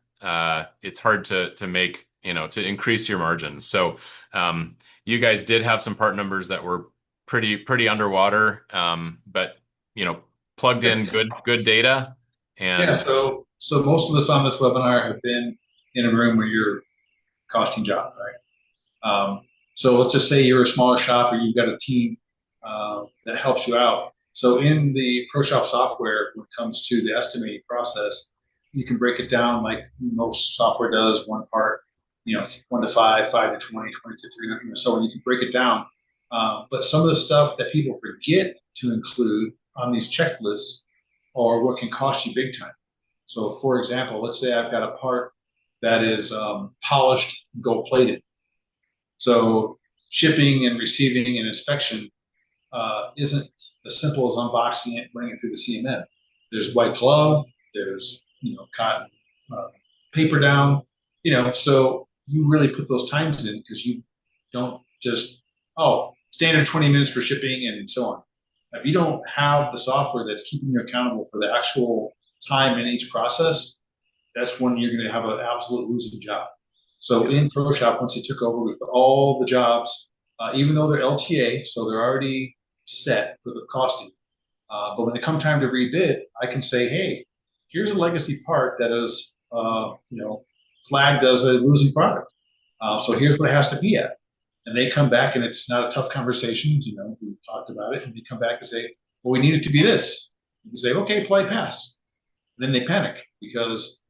it's hard to make, to increase your margins. So you guys did have some part numbers that were pretty underwater, but plugged in good data Yeah, and so most of us on this webinar have been in a room where you're costing jobs, right? So let's just say you're a smaller shop or you've got a team that helps you out. So in the ProShop software, when it comes to the estimating process, you can break it down like most software does, one part, 1 to 5, 5 to 20, 20 to 300, so on. You can break it down. But some of the stuff that people forget to include on these checklists are what can cost you big time. So for example, let's say I've got a part that is polished, gold plated. So shipping and receiving and inspection isn't as simple as unboxing it, running it through the CMM. There's white glove, there's cotton paper down, so you really put those times in because you don't just standard 20 minutes for shipping and so on. If you don't have the software that's keeping you accountable for the actual time in each process, that's when you're going to have an absolute losing job. So in ProShop, once they took over, we put all the jobs, even though they're LTA, so they're already set for the costing. But when they come time to rebid, I can say, hey, here's a legacy part that is, flagged as a losing product. So here's what it has to be at. And they come back, and it's not a tough conversation. We talked about it, and they come back and say, well, we need it to be this. You say, okay, apply pass. And then they panic because,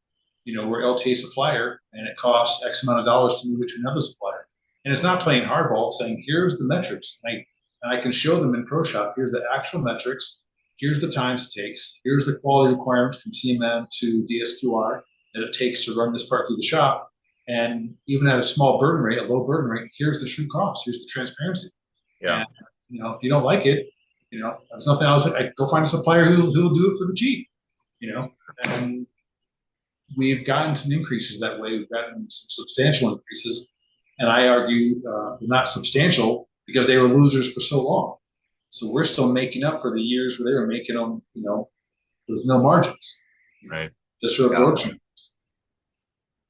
we're LTA supplier, and it costs X amount of dollars to move it to another supplier. And it's not playing hardball, saying, here's the metrics. And I can show them in ProShop, here's the actual metrics, here's the times it takes, here's the quality requirements from CMM to DSQR that it takes to run this part through the shop. And even at a small burden rate, a low burden rate, here's the true cost, here's the transparency. yeah. And, if you don't like it, there's nothing else. I go find a supplier who'll do it for the cheap, and we've gotten some increases that way. We've gotten some substantial increases. And I argue not substantial because they were losers for so long. So we're still making up for the years where they were making them, with no margins, Right. just for absorption.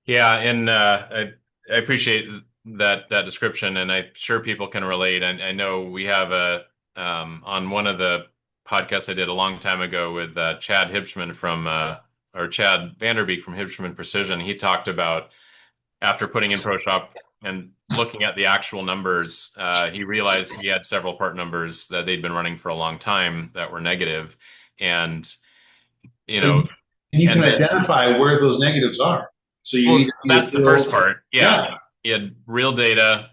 Yeah, and I appreciate that description, and I'm sure people can relate. And I know we have a on one of the podcasts I did a long time ago with Chad Hibschman from or Chad Vanderbeek from Hibschman Precision. He talked about after putting in ProShop and looking at the actual numbers, he realized he had several part numbers that they'd been running for a long time that were negative, and you And know, you can and then identify where those negatives are. So you well, either that's the first build, part. Yeah. yeah, He had real data,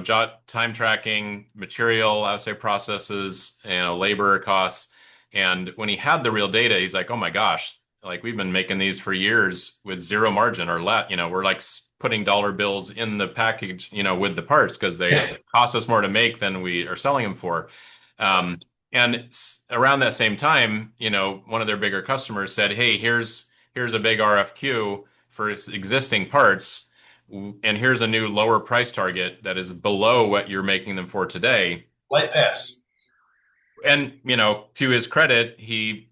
jot time tracking, material, I would say processes, labor costs. And when he had the real data, he's like, oh my gosh, like we've been making these for years with zero margin or less, we're like putting dollar bills in the package, with the parts because they yeah, cost us more to make than we are selling them for. And around that same time, one of their bigger customers said, hey, here's a big RFQ for its existing parts, and here's a new lower price target that is below what you're making them for today. light pass. And, to his credit, he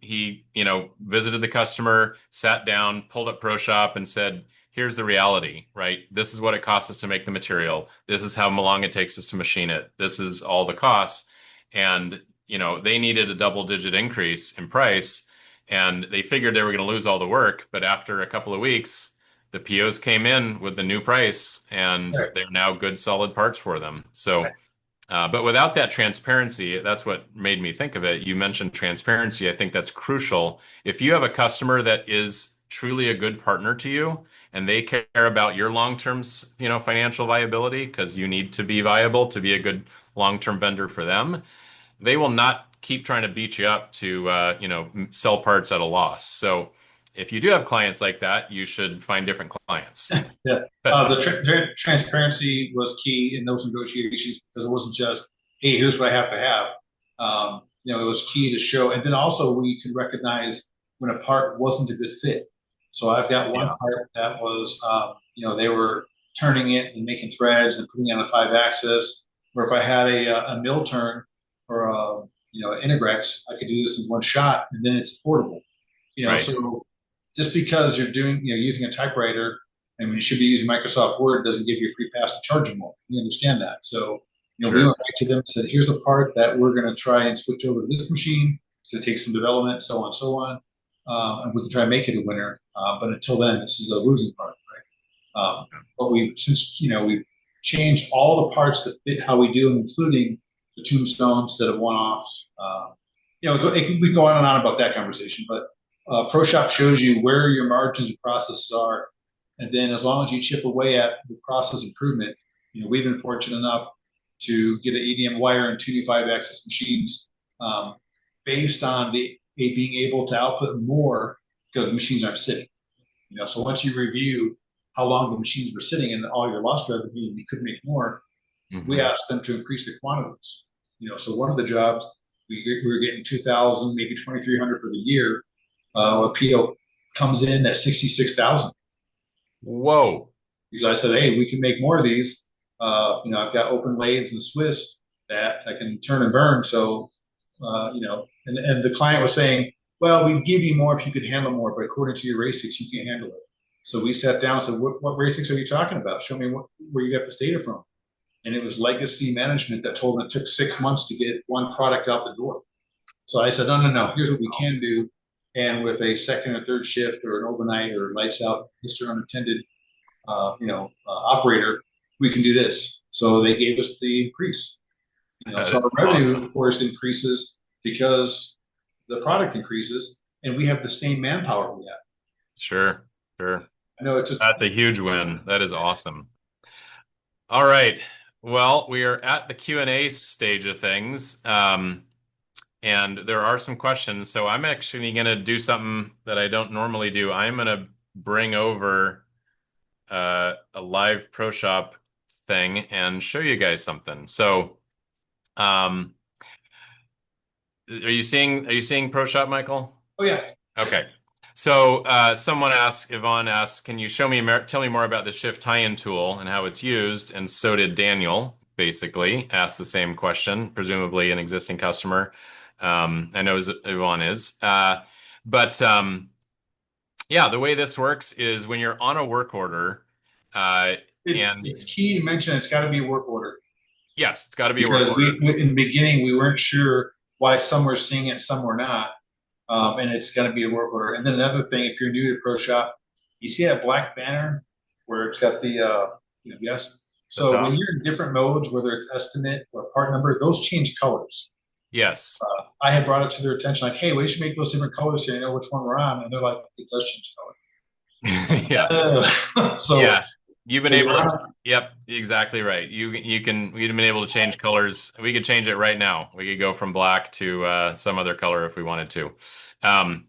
visited the customer, sat down, pulled up ProShop and said, here's the reality, right? This is what it costs us to make the material. This is how long it takes us to machine it. This is all the costs. And, they needed a double-digit increase in price, and they figured they were going to lose all the work. But after a couple of weeks, the POs came in with the new price, and Right. they're now good, solid parts for them. So, but without that transparency, that's what made me think of it. You mentioned transparency. I think that's crucial. If you have a customer that is truly a good partner to you and they care about your long-term, financial viability because you need to be viable to be a good long-term vendor for them, they will not keep trying to beat you up to, sell parts at a loss. So if you do have clients like that, you should find different clients. Yeah. But Transparency was key in those negotiations because it wasn't just, hey, here's what I have to have. It was key to show. And then also we could recognize when a part wasn't a good fit. So I've got one yeah, part that was, they were turning it and making threads and putting it on a 5 axis. Or if I had a mill turn or Integrex, I could do this in one shot and then it's affordable. right, So just because you're doing, using a typewriter and you should be using Microsoft Word doesn't give you a free pass to charge them more. You understand that. So, we sure, went right to them and said, here's a part that we're going to try and switch over to this machine. It's going to take some development, so on, so on. And we can try and make it a winner. But until then, this is a losing part, right? But since, we've changed all the parts that fit how we do, including the tombstones instead of one-offs. We can go on and on about that conversation, but ProShop shows you where your margins and processes are. And then as long as you chip away at the process improvement, we've been fortunate enough to get an EDM wire and 2 5-axis machines based on being able to output more because the machines aren't sitting. So once you review how long the machines were sitting and all your lost revenue, and you could make more, we hmm asked them to increase the quantities. So one of the jobs we were getting 2,000, maybe 2,300 for the year. A PO comes in at 66,000. Whoa. Because I said, hey, we can make more of these. I've got open lathes and Swiss that I can turn and burn. So, and the client was saying, well, we'd give you more if you could handle more, but according to your RACIX, you can't handle it. So we sat down and said, what RACIX are you talking about? Show me where you got this data from. And it was legacy management that told them it took 6 months to get one product out the door. So I said, no. Here's what we can do. And with a second or third shift or an overnight or lights out, Mr. Unattended, operator, we can do this. So they gave us the increase. That So our is revenue, awesome. of course, increases because the product increases, and we have the same manpower we have. Sure, sure. I know it's a That's a huge win. That is awesome. All right. Well, we are at the Q&A stage of things. And there are some questions. So I'm actually going to do something that I don't normally do. I'm going to bring over a live ProShop thing and show you guys something. So, um, are you seeing ProShop, Michael? oh yeah, Okay. So someone asked, Yvonne asked, can you tell me more about the shift tie-in tool and how it's used? And so did Daniel, basically, asked the same question, presumably an existing customer. I know Yvonne is. But yeah, the way this works is when you're on a work order, uh, It's and it's key to mention it's got to be a work order yes, it's got to be a work because order. we in the beginning we weren't sure why some were seeing it, some were not, and it's going to be a work order. And then another thing, if you're new to ProShop, you see that black banner where it's got the yes. The So when top. you're in different modes, whether it's estimate or part number, those change colors. Yes. I had brought it to their attention, like, hey, we should make those different colors so you know which one we're on. And they're like, it does change Yeah. color. So Yeah, you've been so you're able to. on. Yep, exactly right. We've been able to change colors. We could change it right now. We could go from black to some other color if we wanted to. Um,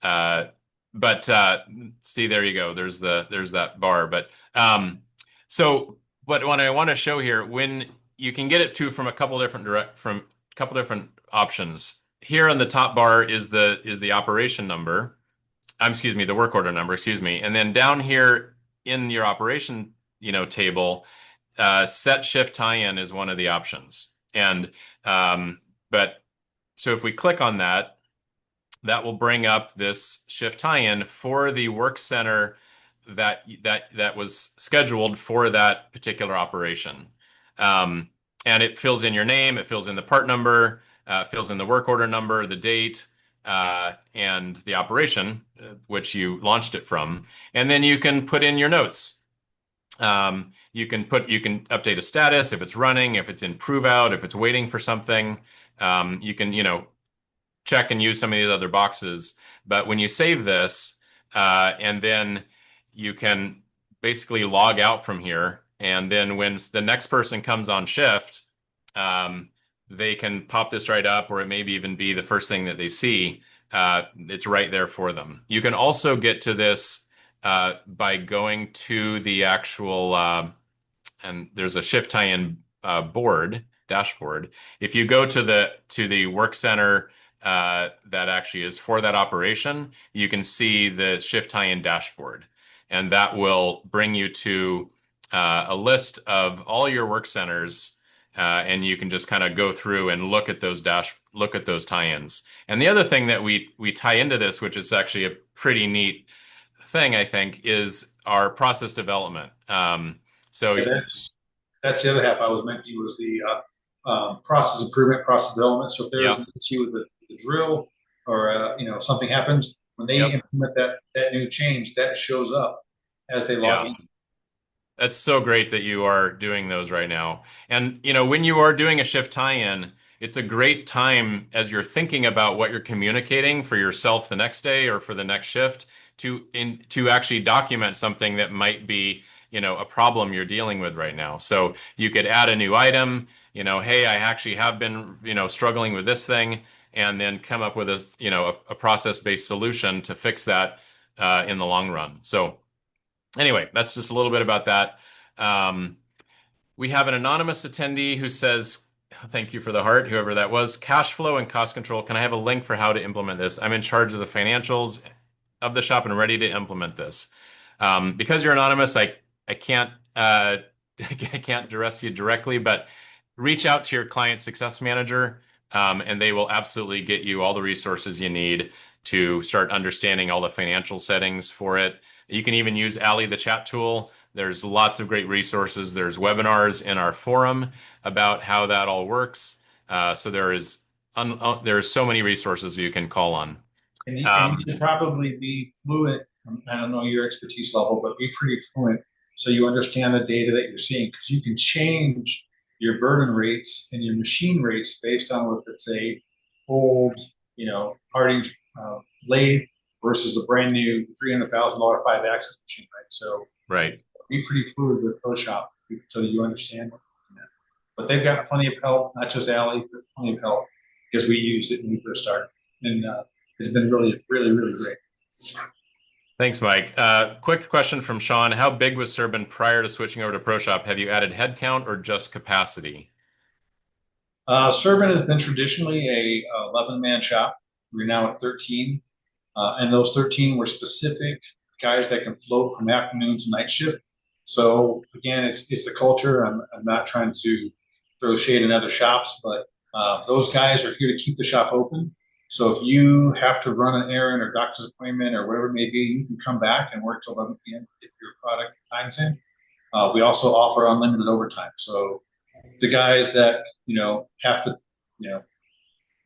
uh, but see, there you go. There's that bar. But what I want to show here, when you can get it to from a couple different options. Here on the top bar is the operation number. Excuse me, the work order number, excuse me. And then down here in your operation, table, set shift tie-in is one of the options. And but so if we click on that, that will bring up this shift tie-in for the work center that was scheduled for that particular operation. Um, and it fills in your name, it fills in the part number, fills in the work order number, the date, and the operation which you launched it from. And then you can put in your notes. You can update a status if it's running, if it's in prove out, if it's waiting for something. You can, check and use some of these other boxes. But when you save this, and then you can basically log out from here. And then when the next person comes on shift, um, they can pop this right up, or it maybe even be the first thing that they see. It's right there for them. You can also get to this by going to the actual and there's a shift tie-in dashboard. If you go to the work center that actually is for that operation, you can see the shift tie-in dashboard, and that will bring you to a list of all your work centers, and you can just kind of go through and look at those tie-ins. And the other thing that we tie into this, which is actually a pretty neat thing, I think, is our process development. So Yeah, that's the other half I was meant to was the process improvement, process development. So if there's Yep. an issue with the drill or something happens when they Yep. implement that new change, that shows up as they log Yeah. in. That's so great that you are doing those right now. And, when you are doing a shift tie-in, it's a great time as you're thinking about what you're communicating for yourself the next day or for the next shift to actually document something that might be, a problem you're dealing with right now. So you could add a new item, hey, I actually have been, struggling with this thing, and then come up with a process-based solution to fix that in the long run. So anyway, that's just a little bit about that. Um, we have an anonymous attendee who says, thank you for the heart, whoever that was. Cash flow and cost control. Can I have a link for how to implement this? I'm in charge of the financials of the shop and ready to implement this. Because you're anonymous, I can't I can't address you directly, but reach out to your client success manager, and they will absolutely get you all the resources you need to start understanding all the financial settings for it. You can even use Ally, the chat tool. There's lots of great resources. There's webinars in our forum about how that all works. So there is so many resources you can call on. And you should probably be fluent. I don't know your expertise level, but be pretty fluent so you understand the data that you're seeing because you can change your burden rates and your machine rates based on what it's a old, Harding lathe versus a brand new $300,000 five-axis machine, right? So Right. be pretty fluid with ProShop so that you understand what you're looking at. But they've got plenty of help, not just Ally, but plenty of help because we used it when we first started. And it's been really, really, really great. Thanks, Mike. Quick question from Sean. How big was Serbin prior to switching over to ProShop? Have you added headcount or just capacity? Serbin has been traditionally a 11-man shop. We're now at 13. And those 13 were specific guys that can float from afternoon to night shift. So again, it's the culture. I'm not trying to throw shade in other shops, but those guys are here to keep the shop open. So if you have to run an errand or doctor's appointment or whatever it may be, you can come back and work till 11 p.m. if your product times in. We also offer unlimited overtime. So the guys that have to,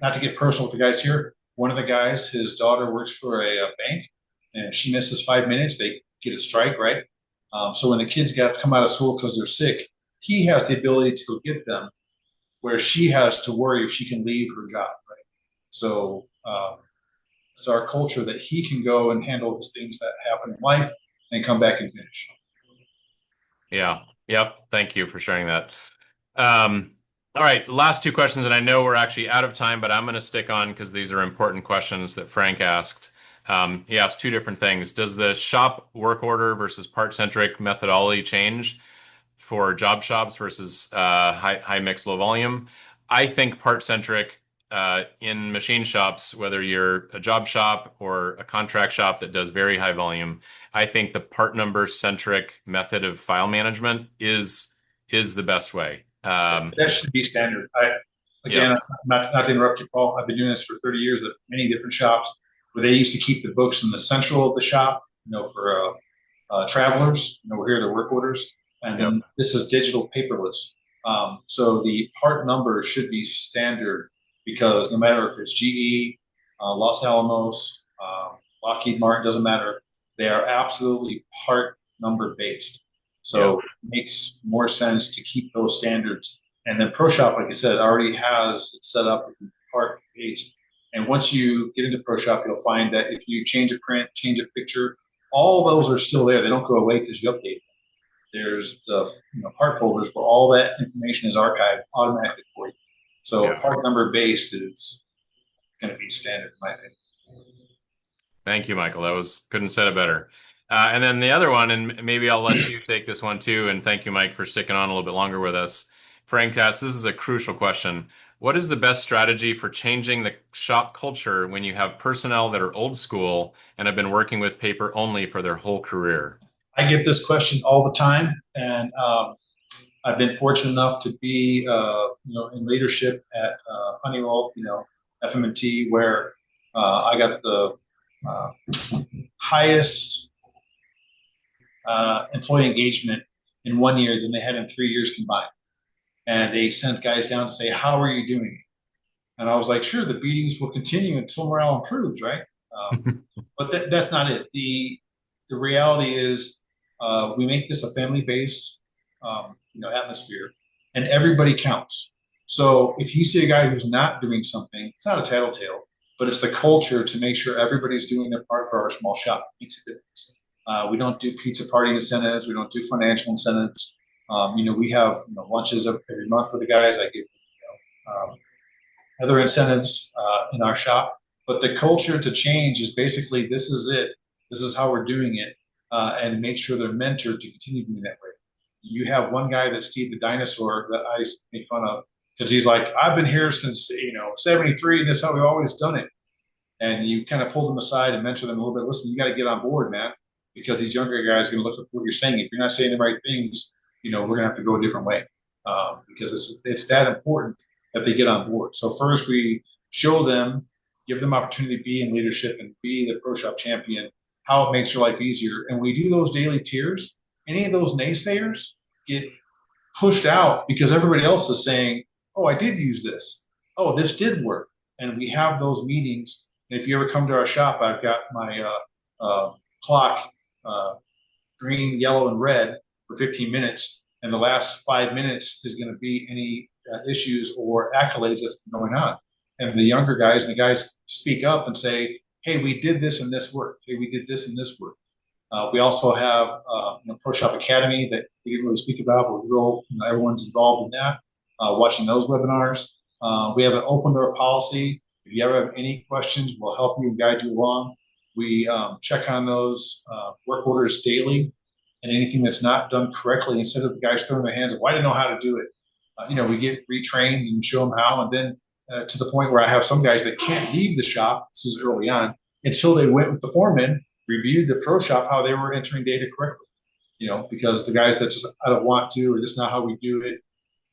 not to get personal with the guys here. One of the guys, his daughter works for a bank, and if she misses 5 minutes, they get a strike, right? So when the kids got to come out of school because they're sick, he has the ability to go get them, where she has to worry if she can leave her job, right? So it's our culture that he can go and handle those things that happen in life and come back and finish. Yeah. Yep. Thank you for sharing that. All right, last two questions, and I know we're actually out of time, but I'm going to stick on because these are important questions that Frank asked. He asked two different things. Does the shop work order versus part-centric methodology change for job shops versus high mix, low volume? I think part-centric in machine shops, whether you're a job shop or a contract shop that does very high volume, I think the part number centric method of file management is the best way. That should be standard. Yep. Again, not to interrupt you, Paul. I've been doing this for 30 years at many different shops where they used to keep the books in the central of the shop, for travelers, we're here, the work orders. And Yep. then this is digital paperless. So the part number should be standard because no matter if it's GE, Los Alamos, Lockheed Martin, doesn't matter. They are absolutely part number based. So Yep. it makes more sense to keep those standards. And then ProShop, like I said, already has it set up part based. And once you get into ProShop, you'll find that if you change a print, change a picture, all those are still there. They don't go away because you update them. There's the part folders where all that information is archived automatically for you. So Yeah. part number based is going to be standard in my opinion. Thank you, Michael. That was couldn't said it better. And then the other one, and maybe I'll let you take this one too. And thank you, Mike, for sticking on a little bit longer with us. Frank asks, this is a crucial question. What is the best strategy for changing the shop culture when you have personnel that are old school and have been working with paper only for their whole career? I get this question all the time, and I've been fortunate enough to be, in leadership at Honeywell, FMT, where I got the uh, highest employee engagement in 1 year than they had in 3 years combined. And they sent guys down to say, "How are you doing?" And I was like, "Sure, the beatings will continue until morale improves, right?" But that's not it. The reality is, we make this a family-based, atmosphere, and everybody counts. So if you see a guy who's not doing something, it's not a tattletale, but it's the culture to make sure everybody's doing their part for our small shop. It makes a difference. We don't do pizza party incentives. We don't do financial incentives. We have lunches every month for the guys. I give other incentives in our shop. But the culture to change is basically this is it. This is how we're doing it, and make sure they're mentored to continue doing that way. You have one guy that's Steve the dinosaur that I make fun of because he's like, I've been here since 73, and this is how we've always done it. And you kind of pull them aside and mentor them a little bit. Listen, you got to get on board, man, because these younger guys are going to look at what you're saying. If you're not saying the right things, we're going to have to go a different way because it's that important that they get on board. So first we show them, give them opportunity to be in leadership and be the ProShop champion, how it makes your life easier. And we do those daily tiers. Any of those naysayers get pushed out because everybody else is saying, oh, I did use this. Oh, this did work. And we have those meetings. And if you ever come to our shop, I've got my clock, green, yellow, and red for 15 minutes. And the last 5 minutes is going to be any issues or accolades that's going on. And the younger guys and the guys speak up and say, hey, we did this and this worked. Hey, we did this and this worked. We also have ProShop Academy that we didn't really speak about, but everyone's involved in that, watching those webinars. We have an open door policy. If you ever have any questions, we'll help you and guide you along. We check on those work orders daily, and anything that's not done correctly, instead of the guys throwing their hands up, well, I didn't know how to do it. We get retrained and show them how, and then to the point where I have some guys that can't leave the shop. This is early on. until they went with the foreman, reviewed the pro shop how they were entering data correctly. Because the guys that just I don't want to, or just not how we do it.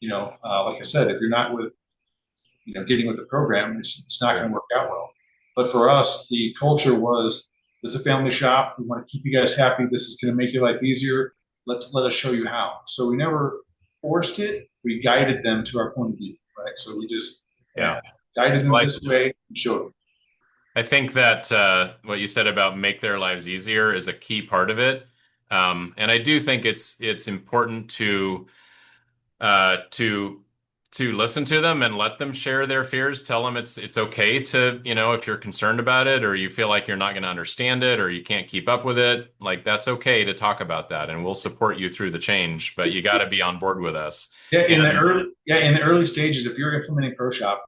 Like I said, if you're not with getting with the program, it's not going to work out well. But for us, the culture was this is a family shop. We want to keep you guys happy. This is going to make your life easier. Let us show you how. So we never forced it. We guided them to our point of view, right? So we just Yeah. guided them Like, this way and showed them. I think that what you said about make their lives easier is a key part of it. And I do think it's important to uh, to listen to them and let them share their fears. Tell them it's okay to, if you're concerned about it or you feel like you're not going to understand it or you can't keep up with it, like that's okay to talk about that, and we'll support you through the change. But you got to be on board with us. And In the early stages, if you're implementing ProShop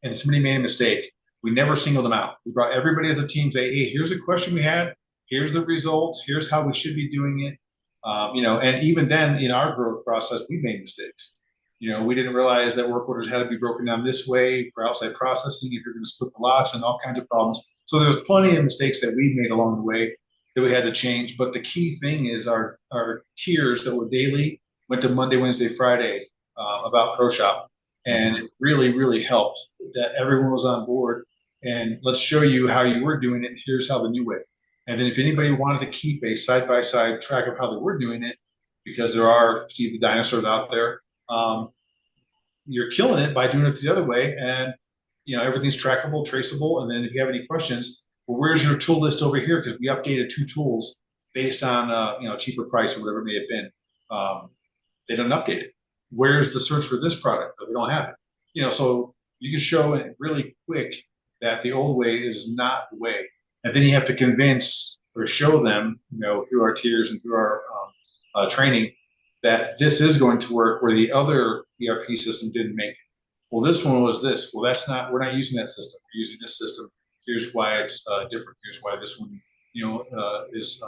and somebody made a mistake, we never singled them out. We brought everybody as a team. Say, hey, here's a question we had. Here's the results. Here's how we should be doing it. And even then, in our growth process, we made mistakes. We didn't realize that work orders had to be broken down this way for outside processing if you're going to split the lots and all kinds of problems. So there's plenty of mistakes that we made along the way that we had to change. But the key thing is our tiers that were daily went to Monday, Wednesday, Friday about ProShop. And it really, really helped that everyone was on board. And let's show you how you were doing it. Here's how the new way. And then if anybody wanted to keep a side-by-side track of how they were doing it, because there are, Steve, the dinosaurs out there, you're killing it by doing it the other way. And, everything's trackable, traceable. And then if you have any questions, well, where's your tool list over here? Because we updated 2 tools based on, cheaper price or whatever it may have been. They don't update it. Where's the search for this product? They don't have it. So you can show it really quick that the old way is not the way. And then you have to convince or show them, through our tiers and through our training, that this is going to work where the other ERP system didn't make it. Well, this one was this. Well, we're not using that system. We're using this system. Here's why it's different. Here's why this one, is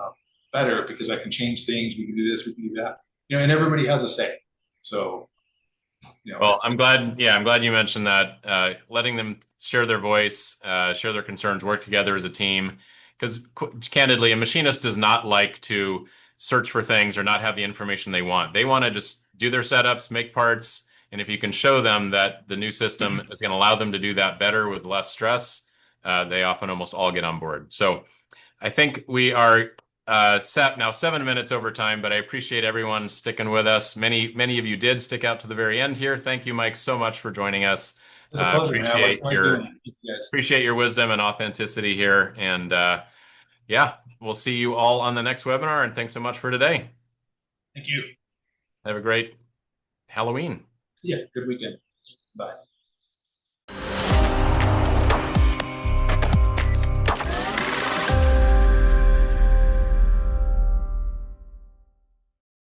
better because I can change things. We can do this. We can do that. And everybody has a say. So, well, I'm glad. Yeah, I'm glad you mentioned that. Letting them share their voice, share their concerns, work together as a team. Because candidly, a machinist does not like to search for things or not have the information they want. They want to just do their setups, make parts, and if you can show them that the new system is going to allow them to do that better with less stress, they often almost all get on board. So I think we are set now 7 minutes over time, but I appreciate everyone sticking with us. Many of you did stick out to the very end here. Thank you, Mike, so much for joining us. it's a pleasure, man. Appreciate your wisdom and authenticity here. And yeah, we'll see you all on the next webinar. And thanks so much for today. Thank you. Have a great Halloween. Yeah, good weekend. Bye.